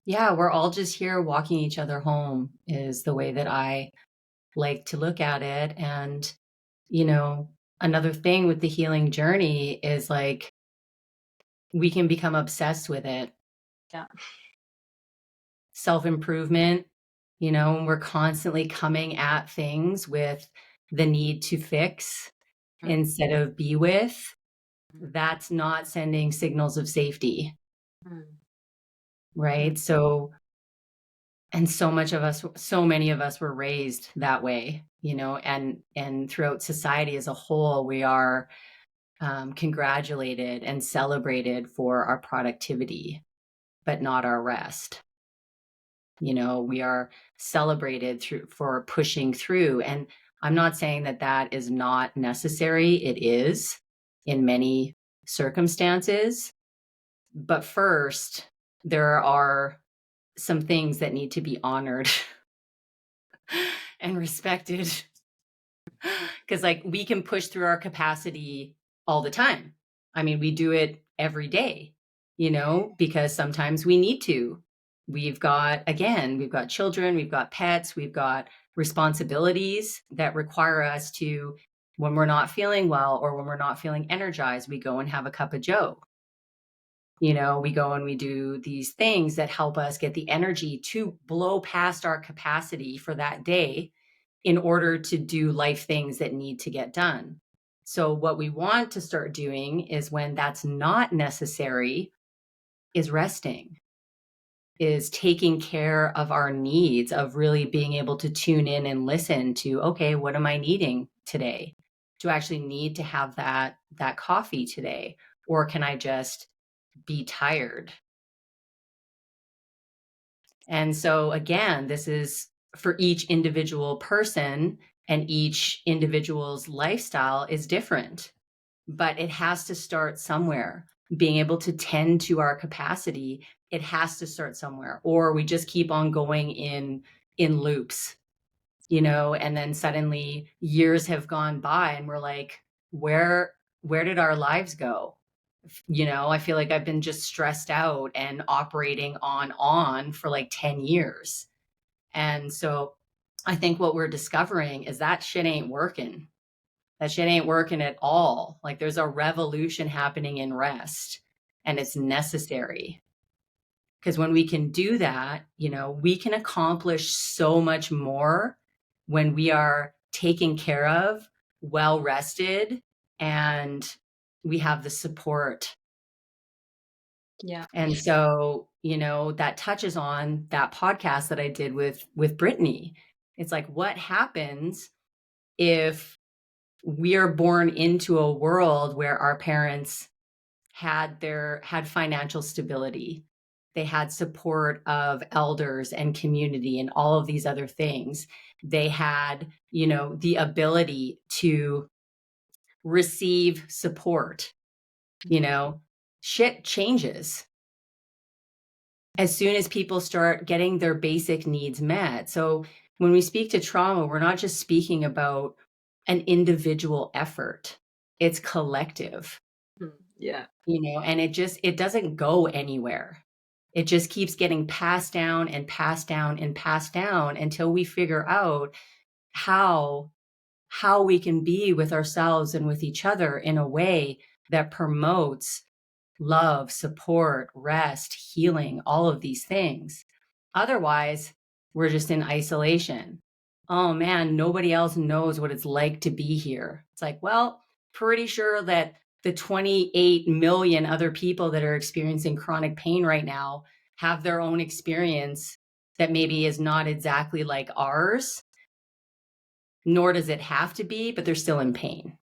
Yeah, we're all just here walking each other home is the way that I like to look at it. And, you know, another thing with the healing journey is like we can become obsessed with it. Yeah. Self-improvement, and we're constantly coming at things with the need to fix instead of be with. That's not sending signals of safety, Mm. right? So, and so many of us were raised that way, and throughout society as a whole, we are congratulated and celebrated for our productivity, but not our rest. We are celebrated for pushing through. And I'm not saying that that is not necessary. It is in many circumstances. But first, there are some things that need to be honored and respected. Because, like, we can push through our capacity all the time. I mean, we do it every day, because sometimes we need to. We've got children, we've got pets, we've got responsibilities that require us to, when we're not feeling well or when we're not feeling energized, we go and have a cup of joe. We go and we do these things that help us get the energy to blow past our capacity for that day in order to do life things that need to get done. So what we want to start doing is when that's not necessary is resting, is taking care of our needs, of really being able to tune in and listen to, okay, what am I needing today? Do I actually need to have that coffee today? Or can I just be tired? And so again, this is for each individual person, and each individual's lifestyle is different, but it has to start somewhere. Being able to tend to our capacity, it has to start somewhere, or we just keep on going in loops, and then suddenly years have gone by and we're like, where did our lives go? I feel like I've been just stressed out and operating on for like 10 years. And so I think what we're discovering is that shit ain't working. That shit ain't working at all. Like, there's a revolution happening in rest, and it's necessary. Because when we can do that, we can accomplish so much more when we are taken care of, well rested, and we have the support. Yeah. And so, that touches on that podcast that I did with Brittany. It's like, what happens if we are born into a world where our parents had financial stability, they had support of elders and community and all of these other things. They had, the ability to receive support, shit changes as soon as people start getting their basic needs met. So when we speak to trauma, we're not just speaking about an individual effort, it's collective, Yeah. and it doesn't go anywhere. It just keeps getting passed down and passed down and passed down until we figure out how we can be with ourselves and with each other in a way that promotes love, support, rest, healing, all of these things. Otherwise, we're just in isolation. Oh man, nobody else knows what it's like to be here. It's like, well, pretty sure that the 28 million other people that are experiencing chronic pain right now have their own experience that maybe is not exactly like ours, nor does it have to be, but they're still in pain.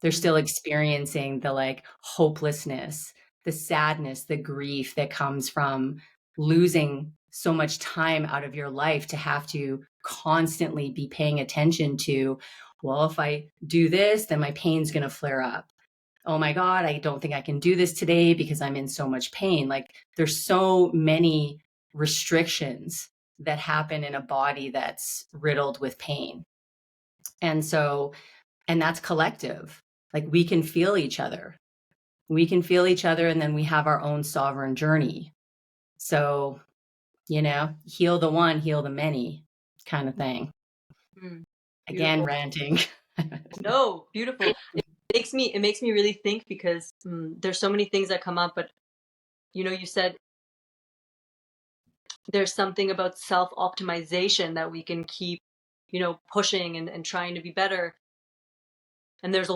They're still experiencing the like hopelessness, the sadness, the grief that comes from losing so much time out of your life to have to constantly be paying attention to, well, if I do this, then my pain's going to flare up. Oh my God, I don't think I can do this today because I'm in so much pain. Like there's so many restrictions that happen in a body that's riddled with pain. And so, and that's collective. Like we can feel each other. We can feel each other, and then we have our own sovereign journey. So, heal the one, heal the many kind of thing. Again, Beautiful. ranting. No, beautiful. It makes me really think because there's so many things that come up, but you said there's something about self-optimization that we can keep, pushing and trying to be better. And there's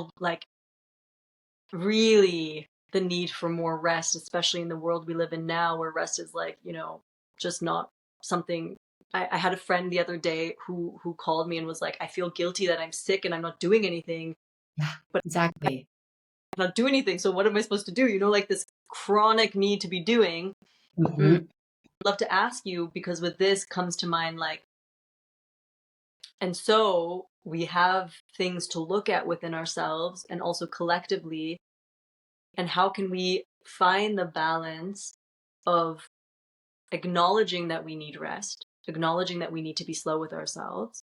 really the need for more rest, especially in the world we live in now, where rest is just not something. I had a friend the other day who called me and was like, I feel guilty that I'm sick and I'm not doing anything. Yeah, But exactly. I not do anything. So what am I supposed to do? Like this chronic need to be doing. Mm-hmm. I'd love to ask you, because with this comes to mind, and so we have things to look at within ourselves and also collectively. And how can we find the balance of acknowledging that we need rest, acknowledging that we need to be slow with ourselves,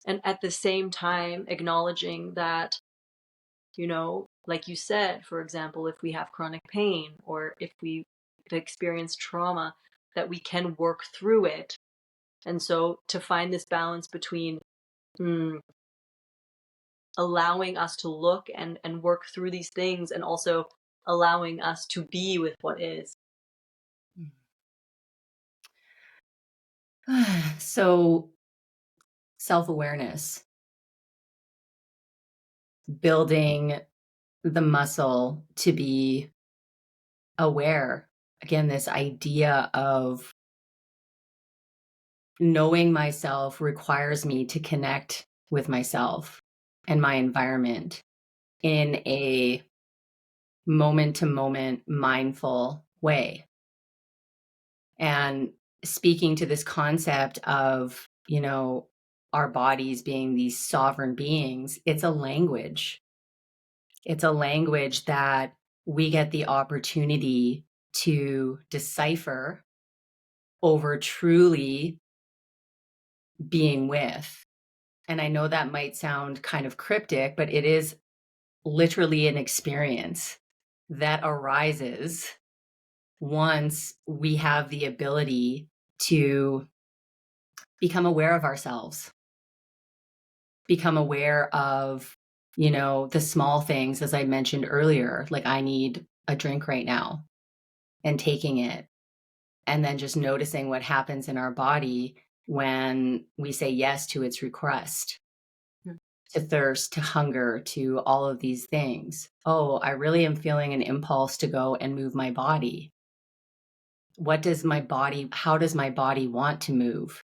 and at the same time acknowledging that, like you said, for example, if we have chronic pain or if we experience trauma, that we can work through it. And so to find this balance between allowing us to look and work through these things, and also allowing us to be with what is. So, self-awareness, building the muscle to be aware. Again, this idea of knowing myself requires me to connect with myself and my environment in a moment-to-moment mindful way. And speaking to this concept of, our bodies being these sovereign beings, it's a language. It's a language that we get the opportunity to decipher over truly being with. And I know that might sound kind of cryptic, but it is literally an experience that arises once we have the ability to become aware of ourselves, become aware of, the small things, as I mentioned earlier, like I need a drink right now and taking it, and then just noticing what happens in our body when we say yes to its request, to thirst, to hunger, to all of these things. Oh, I really am feeling an impulse to go and move my body. How does my body want to move?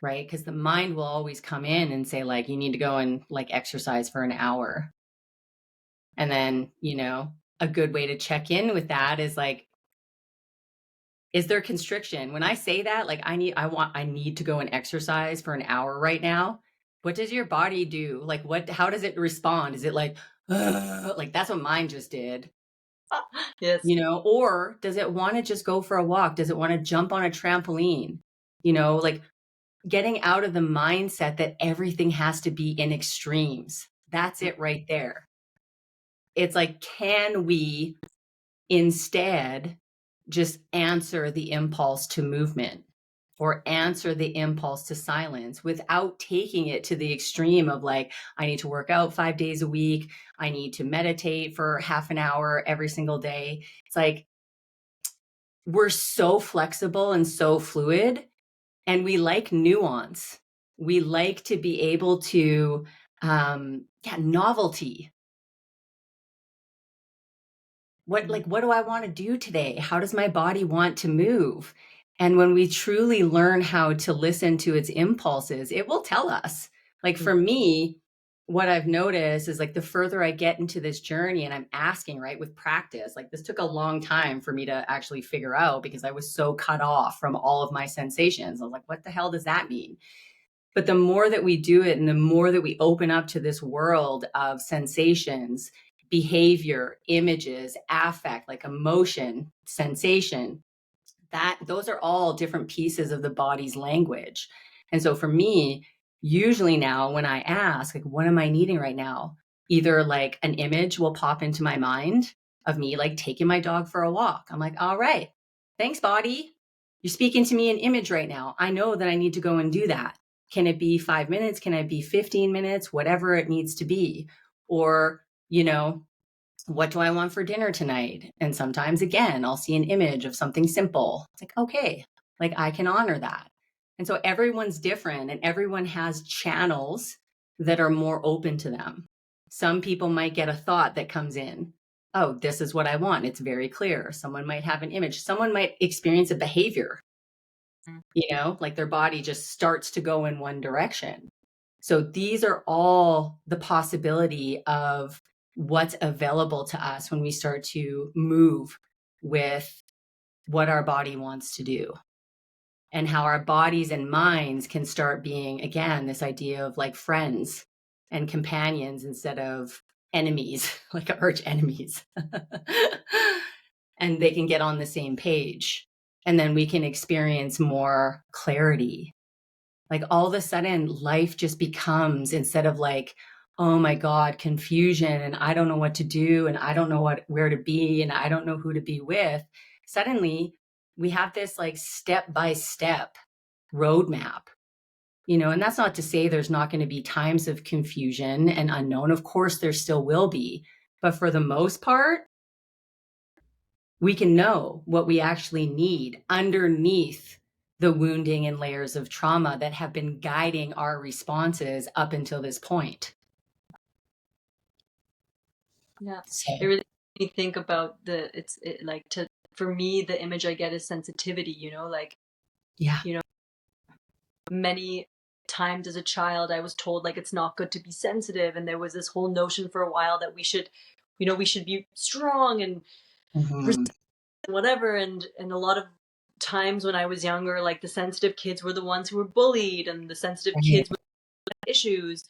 Right? Because the mind will always come in and say, like, you need to go and exercise for an hour. And then, a good way to check in with that is like, is there constriction? When I say that, like, I need to go and exercise for an hour right now. What does your body do? Like, how does it respond? Is it like that's what mine just did? Yes. Or does it want to just go for a walk? Does it want to jump on a trampoline? Like getting out of the mindset that everything has to be in extremes. That's it right there. It's like, can we instead just answer the impulse to movement or answer the impulse to silence without taking it to the extreme of like, I need to work out 5 days a week. I need to meditate for half an hour every single day. It's like, we're so flexible and so fluid, and we like nuance. We like to be able to, novelty. What do I want to do today? How does my body want to move? And when we truly learn how to listen to its impulses, it will tell us. Like for me, what I've noticed is like the further I get into this journey and I'm asking, right, with practice, like this took a long time for me to actually figure out because I was so cut off from all of my sensations. I was like, what the hell does that mean? But the more that we do it and the more that we open up to this world of sensations, behavior, images, affect, like emotion, sensation, that those are all different pieces of the body's language. And so for me, usually now when I ask, like, what am I needing right now? Either like an image will pop into my mind of me like taking my dog for a walk. I'm like, all right, thanks, body. You're speaking to me in image right now. I know that I need to go and do that. Can it be 5 minutes? Can it be 15 minutes? Whatever it needs to be. Or, what do I want for dinner tonight? And sometimes, again, I'll see an image of something simple. It's like, okay, like I can honor that. And so everyone's different and everyone has channels that are more open to them. Some people might get a thought that comes in. Oh, this is what I want. It's very clear. Someone might have an image. Someone might experience a behavior, like their body just starts to go in one direction. So these are all the possibility of what's available to us when we start to move with what our body wants to do and how our bodies and minds can start being, again, this idea of like friends and companions instead of enemies, like arch enemies. And they can get on the same page. And then we can experience more clarity. Like all of a sudden, life just becomes, instead of like, oh my God, confusion, and I don't know what to do, and I don't know where to be, and I don't know who to be with. Suddenly, we have this like step-by-step roadmap, and that's not to say there's not going to be times of confusion and unknown. Of course, there still will be. But for the most part, we can know what we actually need underneath the wounding and layers of trauma that have been guiding our responses up until this point. Yeah, So, it really made me think about for me, the image I get is sensitivity, yeah. Many times as a child, I was told like it's not good to be sensitive. And there was this whole notion for a while that we should be strong and Mm-hmm. whatever. And a lot of times when I was younger, like the sensitive kids were the ones who were bullied and the sensitive Right. kids with issues.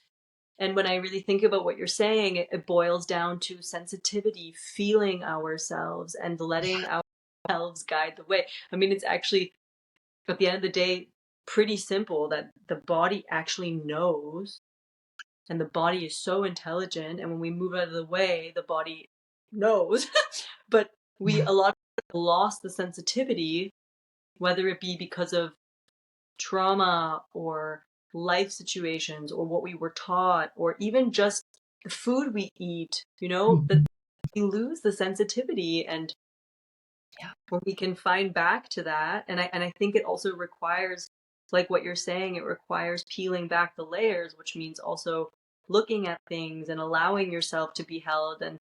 And when I really think about what you're saying, it boils down to sensitivity, feeling ourselves and letting ourselves guide the way. I mean, it's actually, at the end of the day, pretty simple that the body actually knows, and the body is so intelligent. And when we move out of the way, the body knows. But a lot of people lost the sensitivity, whether it be because of trauma or life situations or what we were taught or even just the food we eat, that Mhm. we lose the sensitivity. And Yeah. when we can find back to that, and I think it also requires, like what you're saying, it requires peeling back the layers, which means also looking at things and allowing yourself to be held and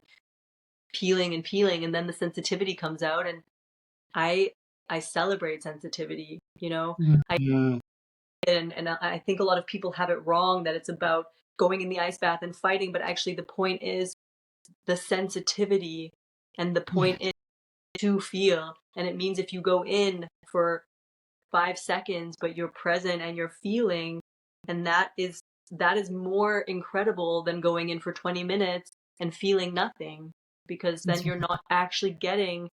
peeling, and then the sensitivity comes out. And I celebrate sensitivity, I Mhm. and I think a lot of people have it wrong that it's about going in the ice bath and fighting, but actually the point is the sensitivity, and the Yeah. point is to feel. And it means if you go in for 5 seconds, but you're present and you're feeling, and that is more incredible than going in for 20 minutes and feeling nothing, because then That's you're right. not actually getting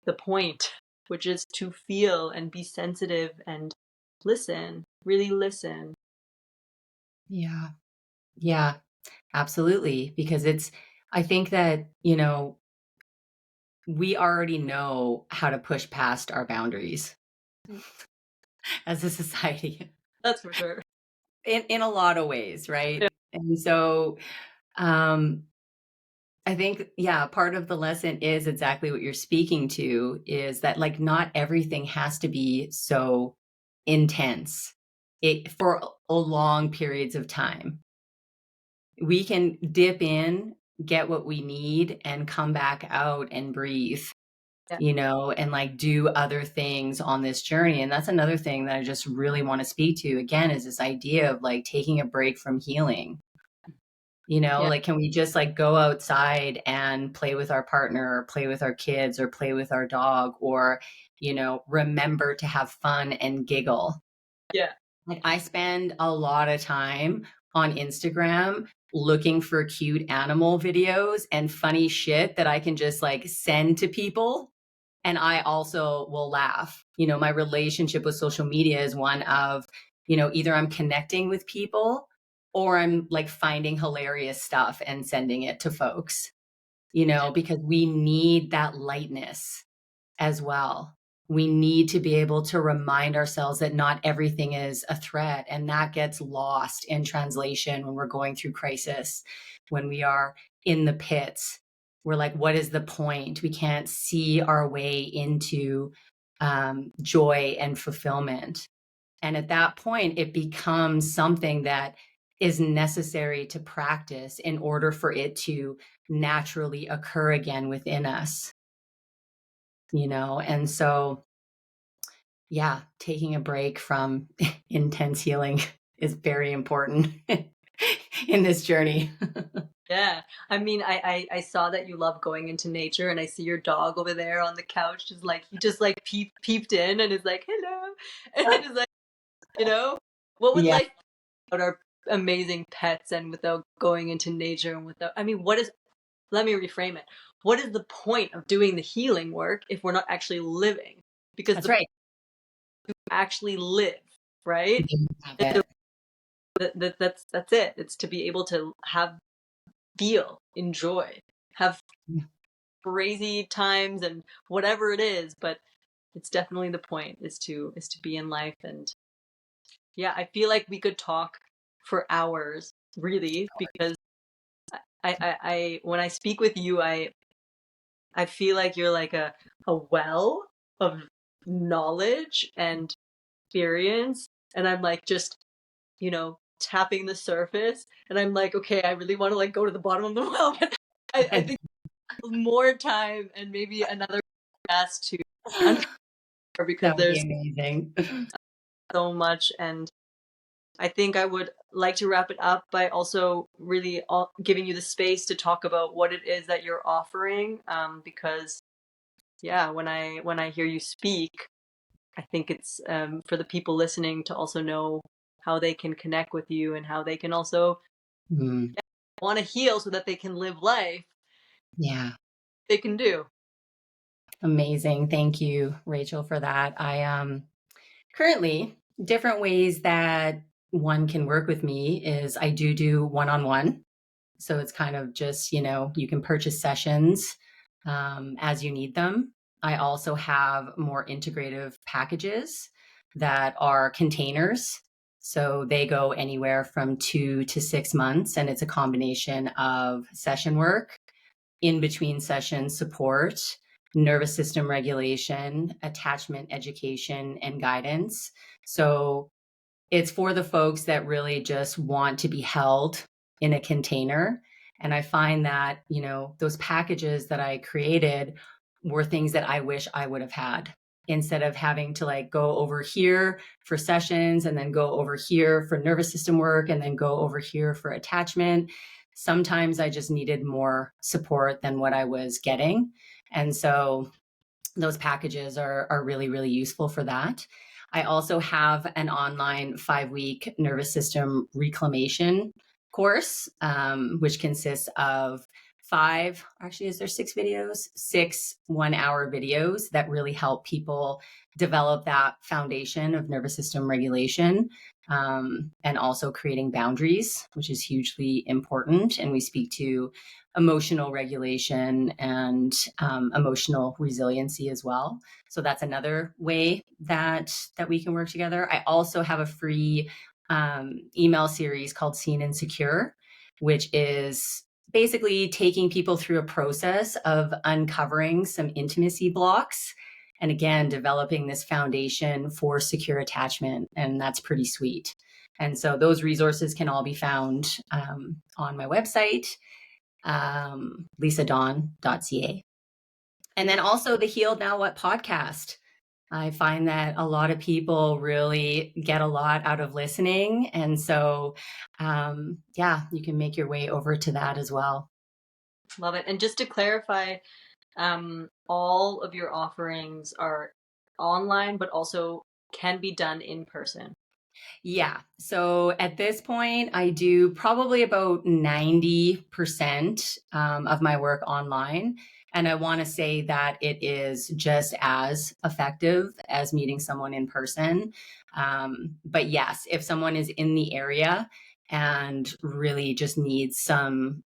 the point, which is to feel and be sensitive and listen, really listen. Yeah. Yeah, absolutely. Because I think that, we already know how to push past our boundaries as a society That's for sure. in a lot of ways, Yeah. right? And so, um, I think, yeah, part of the lesson is exactly what you're speaking to is that like not everything has to be so intense for long periods of time. We can dip in, get what we need, and come back out and breathe, Yeah. and like do other things on this journey. And that's another thing that I just really want to speak to again is this idea of like taking a break from healing. Yeah. Like, can we just like go outside and play with our partner or play with our kids or play with our dog, or, remember to have fun and giggle. Yeah. Like, I spend a lot of time on Instagram looking for cute animal videos and funny shit that I can just like send to people. And I also will laugh. My relationship with social media is one of, either I'm connecting with people or I'm like finding hilarious stuff and sending it to folks, because we need that lightness as well. We need to be able to remind ourselves that not everything is a threat, and that gets lost in translation when we're going through crisis, when we are in the pits. We're like, what is the point? We can't see our way into joy and fulfillment. And at that point, it becomes something that is necessary to practice in order for it to naturally occur again within us. And so, yeah, taking a break from intense healing is very important in this journey. Yeah. I mean, I saw that you love going into nature, and I see your dog over there on the couch, just like he just like peeped in and is like, hello. And is like, you know, what would Yeah, life be without our amazing pets and without going into nature and without, I mean, let me reframe it. What is the point of doing the healing work if we're not actually living? Because that's the right. actually live, right? You have it. That's it. It's to be able to feel, enjoy, have crazy times and whatever it is, but it's definitely the point is to be in life. And yeah, I feel like we could talk for hours, really, because I when I speak with you, I feel like you're like a well of knowledge and experience, and I'm like just, tapping the surface, and I'm like, okay, I really want to like go to the bottom of the well, but I think more time and maybe another podcast to uncover, because That would be there's amazing. so much. And I think I would like to wrap it up by also really giving you the space to talk about what it is that you're offering, because yeah, when I hear you speak, I think it's for the people listening to also know how they can connect with you and how they can also Mm, want to heal so that they can live life yeah, they can do. amazing. Thank you, Rachel, for that. I currently, different ways that one can work with me is I do one-on-one. So it's kind of just, you can purchase sessions as you need them. I also have more integrative packages that are containers. So they go anywhere from 2 to 6 months, and it's a combination of session work, in between session support, nervous system regulation, attachment education, and guidance. So it's for the folks that really just want to be held in a container. And I find that, those packages that I created were things that I wish I would have had, instead of having to like go over here for sessions and then go over here for nervous system work and then go over here for attachment. Sometimes I just needed more support than what I was getting. And so those packages are really, really useful for that. I also have an online 5-week nervous system reclamation course, which consists of is there 6 videos? 6 1-hour videos that really help people develop that foundation of nervous system regulation, and also creating boundaries, which is hugely important. And we speak to emotional regulation and emotional resiliency as well. So that's another way that we can work together. I also have a free email series called Seen and Secure, which is basically taking people through a process of uncovering some intimacy blocks, and again, developing this foundation for secure attachment. And that's pretty sweet. And so those resources can all be found on my website, lisadon.ca. And then also the Healed Now What podcast. I find that a lot of people really get a lot out of listening. And so, yeah, you can make your way over to that as well. Love it. And just to clarify, all of your offerings are online, but also can be done in person. Yeah. So at this point, I do probably about 90% of my work online. And I want to say that it is just as effective as meeting someone in person. But yes, if someone is in the area and really just needs some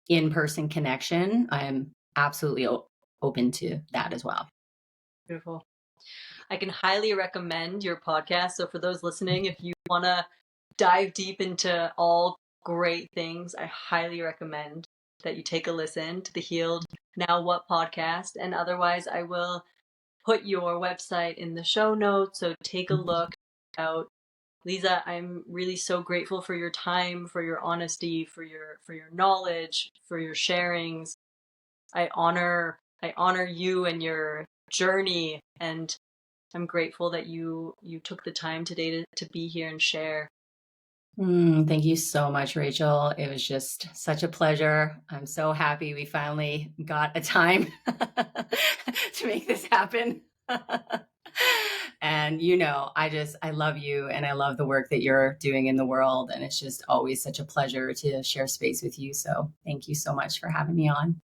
in person connection, I'm absolutely open to that as well. Beautiful. I can highly recommend your podcast. So for those listening, if you want to dive deep into all great things, I highly recommend that you take a listen to the Healed Now What podcast. And otherwise, I will put your website in the show notes. So take a look out. Lisa, I'm really so grateful for your time, for your honesty, for your knowledge, for your sharings. I honor you and your journey, and I'm grateful that you took the time today to be here and share. Thank you so much, Rachel. It was just such a pleasure. I'm so happy we finally got a time to make this happen. And I love you and I love the work that you're doing in the world. And it's just always such a pleasure to share space with you. So thank you so much for having me on.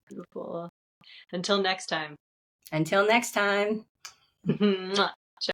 Beautiful. Until next time. Until next time.